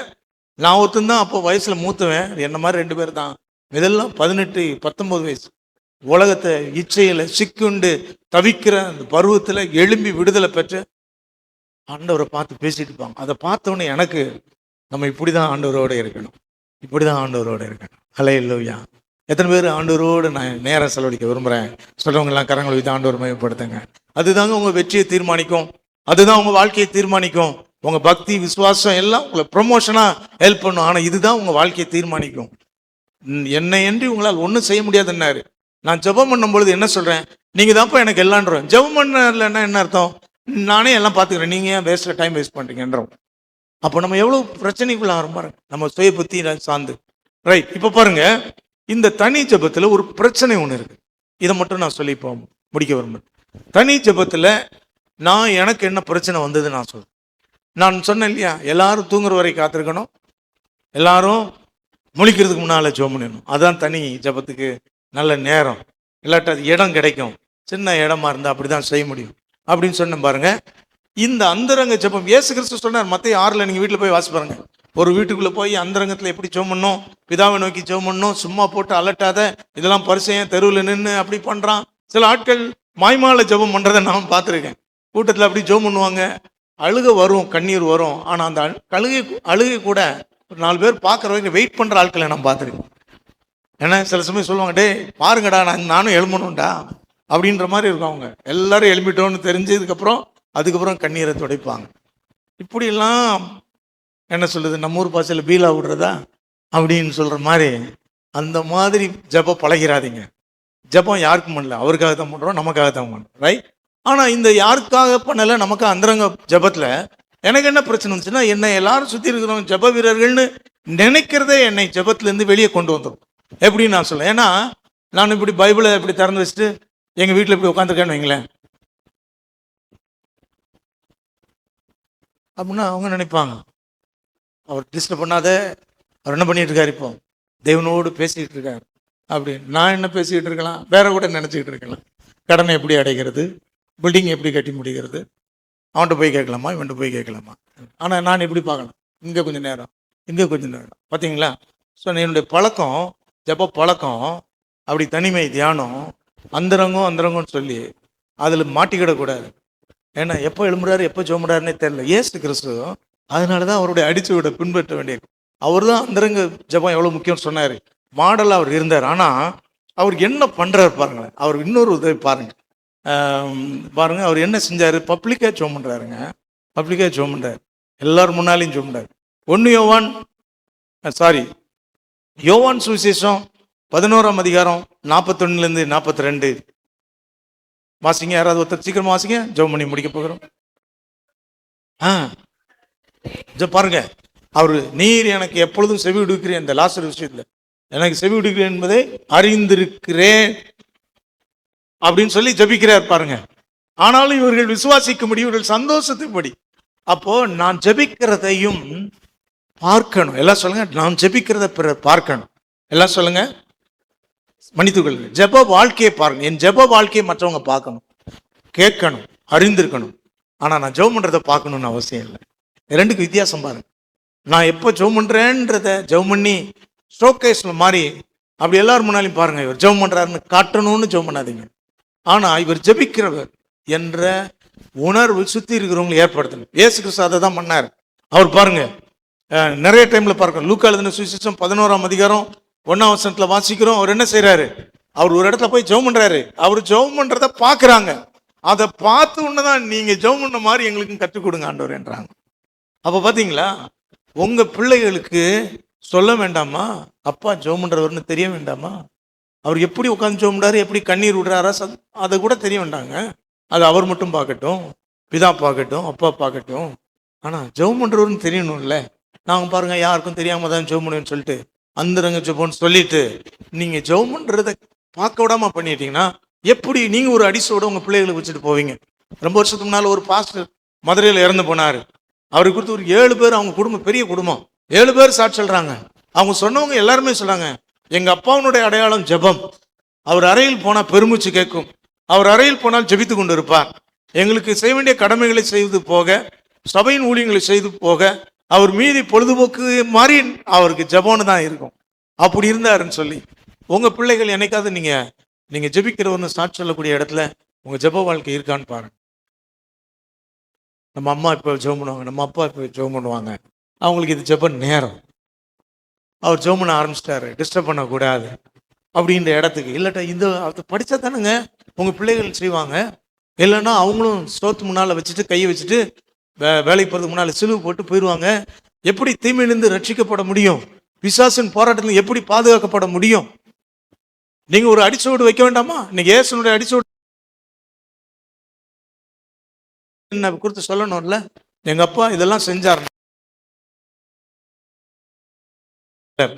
நான் ஒருத்தன் தான் அப்போ வயசில் மூத்துவேன், என்ன மாதிரி 2 பேர் தான். இதெல்லாம் 18, 19 வயசு. உலகத்தை இச்சையில் சிக்குண்டு தவிக்கிற அந்த பருவத்தில் எழும்பி விடுதலை பெற்று ஆண்டவரை பார்த்து பேசிட்டு இருப்பாங்க. அதை பார்த்தோன்னே எனக்கு நம்ம இப்படி தான் ஆண்டவரோடு இருக்கணும், இப்படி தான் ஆண்டவரோடு இருக்கணும். ஹல்லேலூயா. எத்தனை பேர் ஆண்டவரோடு நான் நேரம் செலவழிக்க விரும்புகிறேன் சொல்கிறவங்கெல்லாம் கரங்களை வைத்து ஆண்டவர் மயப்படுத்துங்க. அதுதாங்க உங்கள் வெற்றியை தீர்மானிக்கும், அதுதான் உங்கள் வாழ்க்கையை தீர்மானிக்கும். உங்கள் பக்தி விசுவாசம் எல்லாம் உங்களை ப்ரொமோஷனாக ஹெல்ப் பண்ணும். ஆனால் இதுதான் உங்கள் வாழ்க்கையை தீர்மானிக்கும். என்னை என்று உங்களால் ஒன்றும் செய்ய முடியாதுன்னாரு. நான் ஜெபம் பண்ணும் பொழுது என்ன சொல்கிறேன், நீங்கள் தான்ப்பா எனக்கு எல்லான்றோம். ஜெபம் பண்ணலன்னா என்ன அர்த்தம், நானே எல்லாம் பார்த்துக்கிறேன், நீங்கள் ஏன் வேஸ்ட்டில் டைம் வேஸ்ட் பண்ணுறீங்கன்றோம். அப்போ நம்ம எவ்வளோ பிரச்சனைக்குள்ள ஆரம்பிப்பாருங்க, நம்ம சுய புத்தி சார்ந்து. ரைட். இப்போ பாருங்க, இந்த தனி ஜெபத்தில் ஒரு பிரச்சனை ஒன்று இருக்குது. இதை மட்டும் நான் சொல்லி இப்போ முடிக்க விரும்புகிறேன். தனி ஜெபத்தில் நான் எனக்கு என்ன பிரச்சனை வந்தது நான் சொல்கிறேன். நான் சொன்னேன் இல்லையா, எல்லாரும் தூங்குற வரை காத்திருக்கணும், எல்லாரும் முழிக்கிறதுக்கு முன்னால் ஜெபம் பண்ணணும். அதுதான் தனி ஜெபத்துக்கு நல்ல நேரம். இல்லாட்ட அது இடம் கிடைக்கும், சின்ன இடமா இருந்தால் அப்படி தான் செய்ய முடியும் அப்படின்னு சொன்னேன் பாருங்க. இந்த அந்தரங்க ஜெபம் இயேசு கிறிஸ்து சொன்னார். மத்தேயு 6 நீங்கள் வீட்டில் போய் வாசி பாருங்க. ஒரு வீட்டுக்குள்ளே போய் அந்தரங்கத்தில் எப்படி ஜெபம் பண்ணணும், பிதாவை நோக்கி ஜெபம் பண்ணணும், சும்மா போட்டு அலட்டாத, இதெல்லாம் பரிசையன் தெருவில் நின்று அப்படி பண்ணுறான். சில ஆட்கள் மாய்மால ஜெபம் பண்ணுறதை நான் பார்த்துருக்கேன். கூட்டத்தில் அப்படி ஜெபம் பண்ணுவாங்க, அழுக வரும், கண்ணீர் வரும். ஆனால் அந்த அழுகை கூட ஒரு 4 பேர் பார்க்குற வரைக்கும் வெயிட் பண்ணுற ஆட்களை நான் பார்த்துருக்கேன். ஏன்னா சில சமயம் சொல்லுவாங்க, டே பாருங்கடா நானும் எழும்பணும்டா அப்படின்ற மாதிரி இருக்கும். அவங்க எல்லாரும் எழும்பிட்டோன்னு தெரிஞ்சதுக்கப்புறம் அதுக்கப்புறம் கண்ணீரை துடைப்பாங்க. இப்படிலாம் என்ன சொல்லுது, நம்ம ஊர் பாசையில் பீலா விடுறதா அப்படின்னு சொல்கிற மாதிரி அந்த மாதிரி ஜெபம் பழகிறாதீங்க. ஜெபம் யாருக்கும் பண்ணல, அவருக்காக தான் பண்ணுறோம், நமக்காக தான் பண்ணுறோம். ரைட். ஆனால் இந்த யாருக்காக பண்ணலை, நமக்கு அந்தரங்க ஜெபத்தில் எனக்கு என்ன பிரச்சனை வந்துச்சுன்னா, என்னை எல்லாரும் சுற்றி இருக்கிறவங்க ஜெப வீரர்கள்னு நினைக்கிறதே என்னை ஜெபத்துலேருந்து வெளியே கொண்டு வந்துடும். எப்படின்னு நான் சொல்ல, ஏன்னா நான் இப்படி பைபிளை இப்படி திறந்து வச்சுட்டு எங்கள் வீட்டில் இப்படி உட்காந்துருக்கேன்னு வைங்களேன், அப்படின்னா அவங்க நினைப்பாங்க, அவர் டிஸ்டர்ப் பண்ணாத, அவர் என்ன பண்ணிட்டு இருக்காரு, இப்போ தேவனோடு பேசிக்கிட்டு இருக்காரு அப்படின்னு. நான் என்ன பேசிக்கிட்டு இருக்கலாம், வேற கூட நினச்சிக்கிட்டு இருக்கலாம். கடனை எப்படி அடைகிறது, பில்டிங் எப்படி கட்டி முடிகிறது, அவன்கிட்ட போய் கேட்கலாமா, இவன்கிட்ட போய் கேட்கலாமா. ஆனால் நான் எப்படி பார்க்கலாம், இங்கே கொஞ்சம் நேரம், இங்கே கொஞ்சம் நேரம். பார்த்தீங்களா? ஸோ என்னுடைய பழக்கம், ஜெப பழக்கம் அப்படி தனிமை தியானம், அந்தரங்கம்னு சொல்லி அதில் மாட்டிக்கிடக்கூடாது. ஏன்னா எப்போ எழும்புறாரு எப்போ ஜோமுறாருன்னே தெரியல. இயேசு கிறிஸ்து அதனால தான் அவருடைய அடிச்சுவிட பின்பற்ற வேண்டியது. அவர் தான் அந்தரங்க ஜெபம் எவ்வளோ முக்கியம்னு சொன்னார், மாடலாக அவர் இருந்தார். ஆனால் அவர் என்ன பண்ணுறாரு பாருங்களேன். அவர் இன்னொரு உதவி பாருங்கள், அவர் என்ன செஞ்சார், பப்ளிக்காக ஜெபம் பண்ணுறாருங்க. பப்ளிக்காக ஜெபம் பண்ணுறாரு, எல்லாரும் முன்னாலையும் ஜெபம் பண்ணுறாரு. 1 யோவான் சுவிசேஷம் 11ஆம் அதிகாரம் 41 42 வாசிங்க. யாராவது ஒருத்தர் சீக்கிரமா வாசிங்க, ஜெபம் பண்ணி முடிக்க போகிறோம். பாருங்க, அவர் நீர் எனக்கு எப்பொழுதும் செவி விடுக்கிறேன், இந்த லாசர் விஷயத்துல எனக்கு செவி விடுக்கிறேன் என்பதை அறிந்திருக்கிறேன் அப்படின்னு சொல்லி ஜெபிக்கிறார் பாருங்க. ஆனாலும் இவர்கள் விசுவாசிக்கும்படி, இவர்கள் சந்தோஷத்துப்படி. அப்போ நான் ஜெபிக்கிறதையும் பார்க்கணும். எல்லாம் சொல்லுங்க, நான் ஜெபிக்கிறத பிறர் பார்க்கணும். எல்லாம் சொல்லுங்க, மன்னித்துக்கள். ஜெப வாழ்க்கையை பாருங்க. என் ஜெப வாழ்க்கையை மற்றவங்க பார்க்கணும், கேட்கணும், அறிந்திருக்கணும். ஆனால் நான் ஜெபம் பண்ணுறதை பார்க்கணும்னு அவசியம் இல்லை. ரெண்டுக்கு வித்தியாசம் பாருங்க. நான் எப்போ ஜெபம் பண்ணுறேன்றத ஜெபம் பண்ணி ஷோகேஸில் மாதிரி அப்படி எல்லாரும் முன்னாலையும் பாருங்க, இவர் ஜெபம் பண்றாருன்னு காட்டணும்னு ஜெபம் பண்ணாதீங்க. ஆனா இவர் ஜெபிக்கிறவர் என்ற உணர்வு சுத்தி இருக்கிறவங்களை ஏற்படுத்தணும். இயேசு கிறிஸ்து அதை தான் பண்ணார். அவர் பாருங்க, நிறைய டைம்ல பார்க்கணும். லூக்கா எழுதின சுவிசேஷம் 11ஆம் அதிகாரம் 1ஆம் வசனத்துல வாசிக்கிறோம். அவர் என்ன செய்யறாரு? அவர் ஒரு இடத்துல போய் ஜெபம் பண்றாரு. அவர் ஜெபம் பண்றத பாக்குறாங்க. அதை பார்த்து உடனேதான் நீங்க ஜெபம் பண்ண மாதிரி எங்களுக்கும் கற்றுக் கொடுங்க ஆண்டவர் என்றாங்க. அப்ப பாத்தீங்களா, உங்க பிள்ளைகளுக்கு சொல்ல வேண்டாமா அப்பா ஜெபம் பண்றவர்னு தெரிய வேண்டாமா? அவர் எப்படி உட்காந்து ஜெபம் பண்றாரு, எப்படி கண்ணீர் விடுறாரா, அதை கூட தெரிய வேண்டாங்க. அது அவர் மட்டும் பார்க்கட்டும், பிதா பார்க்கட்டும், அப்பா பார்க்கட்டும். ஆனா ஜெபம் பண்றவர்னு தெரியணும்ல. நாங்க பாருங்க யாருக்கும் தெரியாம தான் ஜெபம் பண்ணுவேன்னு சொல்லிட்டு அந்தரங்க ஜெபம்னு சொல்லிட்டு நீங்க ஜெபம் பண்றதை பார்க்க விடாம பண்ணிட்டீங்கன்னா எப்படி நீங்க ஒரு அடிசோட உங்க பிள்ளைகளை வச்சுட்டு போவீங்க? ரொம்ப வருஷத்துக்கு முன்னால ஒரு பாஸ்டர் மதுரையில் இறந்து போனாரு. அவருக்கு கொடுத்து ஒரு 7 பேர், அவங்க குடும்பம் பெரிய குடும்பம், 7 பேர் சாட்சி சொல்றாங்க. அவங்க சொன்னவங்க எல்லாருமே சொன்னாங்க, எங்க அப்பாவுடைய அடையாளம் ஜெபம். அவர் அறையில் போனா பெருமூச்சு கேட்கும், அவர் அறையில் போனால் ஜெபித்து கொண்டு இருப்பார். எங்களுக்கு செய்ய வேண்டிய கடமைகளை செய்து போக, சபையின் ஊழியங்களை செய்து போக, அவர் மீதி பொழுதுபோக்கு மாதிரி அவருக்கு ஜெபம்னு தான் இருக்கும். அப்படி இருந்தாருன்னு சொல்லி உங்க பிள்ளைகள் என்னைக்காவது நீங்க ஜெபிக்கிறவர்னு சாட்சி சொல்லக்கூடிய இடத்துல உங்க ஜெப வாழ்க்கை இருக்கான்னு பாருங்க. நம்ம அம்மா இப்போ ஜெபம் பண்ணுவாங்க, நம்ம அப்பா இப்போ ஜெபம் பண்ணுவாங்க, அவங்களுக்கு இது ஜெப நேரம். அவர் ஜெபம் பண்ண ஆரம்பிச்சிட்டாரு, டிஸ்டர்ப் பண்ணக்கூடாது அப்படின்ற இடத்துக்கு. இல்லாட்டா இந்த அதை படித்தா தானுங்க உங்கள் பிள்ளைகள் செய்வாங்க. இல்லைன்னா அவங்களும் ஸ்தோத்து முன்னால் வச்சுட்டு கையை வச்சுட்டு வேலைக்கு போகிறதுக்கு முன்னால் சிலுவை போட்டு போயிடுவாங்க. எப்படி தீமையிலிருந்து ரட்சிக்கப்பட முடியும்? பிசாசின் போராட்டத்தில் எப்படி பாதுகாக்கப்பட முடியும்? நீங்கள் ஒரு அடிச்சோடு வைக்க வேண்டாமா? இன்னைக்கு இயேசுனுடைய அடிச்சோடு என்ன குறித்து சொல்லணும்ல. எங்கள் அப்பா இதெல்லாம் செஞ்சார்.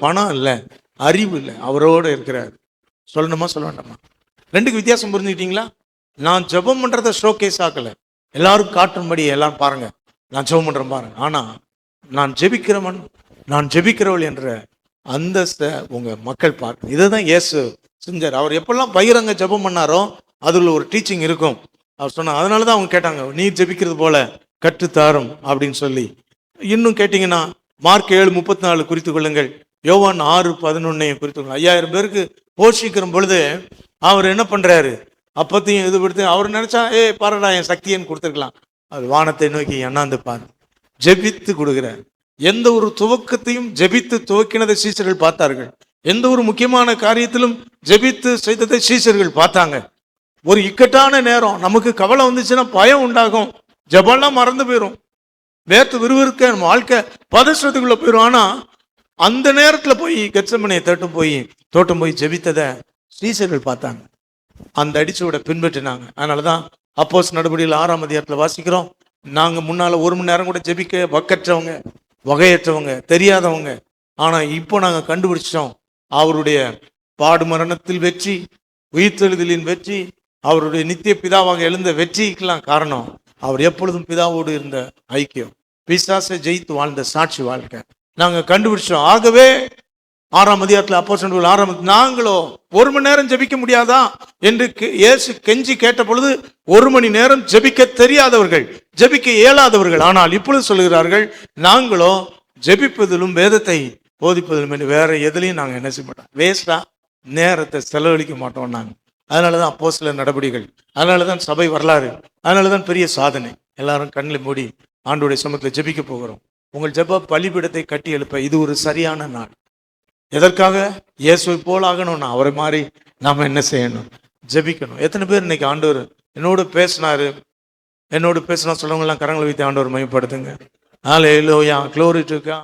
பணம் இல்லை, அறிவு இல்லை, அவரோடு இருக்கிறார். சொல்லணுமா சொல்ல வேண்டாமா? ரெண்டுக்கு வித்தியாசம் புரிஞ்சுக்கிட்டீங்களா? நான் ஜெபம் பண்றத ஷோகேஸ் ஆக்கல, எல்லாரும் காட்டும்படி எல்லாரும் பாருங்க நான் ஜெபம் பண்றேன் பாருங்க. ஆனா நான் ஜெபிக்கிறவன், நான் ஜெபிக்கிறவள் என்ற அந்தஸ்தை உங்க மக்கள் பார்க்கணும். இதுதான் இயேசு செஞ்சார். அவர் எப்பெல்லாம் பகிரங்க ஜெபம் பண்ணாரோ அதுல ஒரு டீச்சிங் இருக்கும். அவர் சொன்னார், அதனாலதான் அவங்க கேட்டாங்க, நீ ஜெபிக்கிறது போல கற்றுத்தாரும் அப்படின்னு சொல்லி. இன்னும் கேட்டீங்கன்னா மார்க் 7:34 குறித்து கொள்ளுங்கள், யோவான் 6:11 குறித்து கொள்ளுங்கள். 5000 பேருக்கு போஷிக்கிற பொழுது அவர் என்ன பண்றாரு? அப்பத்தையும் இது கொடுத்து அவர் நினைச்சா பாருடா என் சக்தியன்னு கொடுத்துருக்கலாம். அது வானத்தை நோக்கி எண்ணாந்து பார்த்து ஜெபித்து கொடுக்கிறார். எந்த ஒரு துவக்கத்தையும் ஜெபித்து துவக்கினதை சீசர்கள் பார்த்தார்கள். எந்த ஒரு முக்கியமான காரியத்திலும் ஜெபித்து செய்ததை சீசர்கள் பார்த்தாங்க. ஒரு இக்கட்டான நேரம், நமக்கு கவலை வந்துச்சுன்னா பயம் உண்டாகும், ஜெபம்லாம் மறந்து போயிடும், வேர்த்து விறுவிறுக்க நம்ம வாழ்க்கை பதற்றத்துக்குள்ள போயிடும். ஆனா அந்த நேரத்துல போய் கெத்செமனே தோட்டம் போய் ஜெபித்ததை சீசர்கள் பார்த்தாங்க. அந்த அடிச்சோட பின்பற்றினாங்க. அதனாலதான் அப்போஸ்தலர் நடபடிகள் 6ஆம் அதிகாரத்துல வாசிக்கிறோம், நாங்க முன்னால 1 மணி நேரம் கூட ஜெபிக்க வக்கற்றவங்க, வகையற்றவங்க, தெரியாதவங்க. ஆனா இப்போ நாங்க கண்டுபிடிச்சிட்டோம், அவருடைய பாடு மரணத்தில் வெற்றி, உயிர்த்தெழுதலின் வெற்றி, அவருடைய நித்திய பிதாவாக எழுந்த வெற்றிக்கெல்லாம் காரணம் அவர் எப்பொழுதும் பிதாவோடு இருந்த ஐக்கியம், பிசாசை ஜெயித்து வாழ்ந்த சாட்சி வாழ்க்கை நாங்க கண்டுபிடிச்சோம். ஆகவே 6ஆம் அதிகாரத்தில் அப்போஸ்தலர் 6ஆம் நாங்களோ 1 மணி நேரம் ஜெபிக்க முடியாதா என்று இயேசு கெஞ்சி கேட்ட பொழுது 1 மணி நேரம் ஜெபிக்க தெரியாதவர்கள், ஜெபிக்க இயலாதவர்கள். ஆனால் இப்பொழுது சொல்கிறார்கள், நாங்களோ ஜெபிப்பதிலும் வேதத்தை போதிப்பதிலும் என்று வேற எதுலையும் நாங்கள் என்ன செய்ய மாட்டோம், வேஸ்டா நேரத்தை செலவழிக்க மாட்டோம் நாங்கள். அதனாலதான் அப்போஸ்தலர் நடபடிகள், அதனாலதான் சபை வரலாறு, அதனாலதான் பெரிய சாதனை. எல்லாரும் கண்ணில் மூடி ஆண்டவருடைய சமூகத்தில் ஜெபிக்க போகிறோம். உங்கள் ஜெப பலிபீடத்தை கட்டி எழுப்ப இது ஒரு சரியான நாள். எதற்காக? இயேசுவை போல் ஆகணும்னா அவரை மாதிரி நாம என்ன செய்யணும்? ஜெபிக்கணும். எத்தனை பேர் இன்னைக்கு ஆண்டவர் என்னோடு பேசினா சொல்றவங்க எல்லாம் கரங்களை வைத்து ஆண்டவர் மையப்படுத்துங்க. ஹல்லேலூயா, க்ளோரி டு காட்.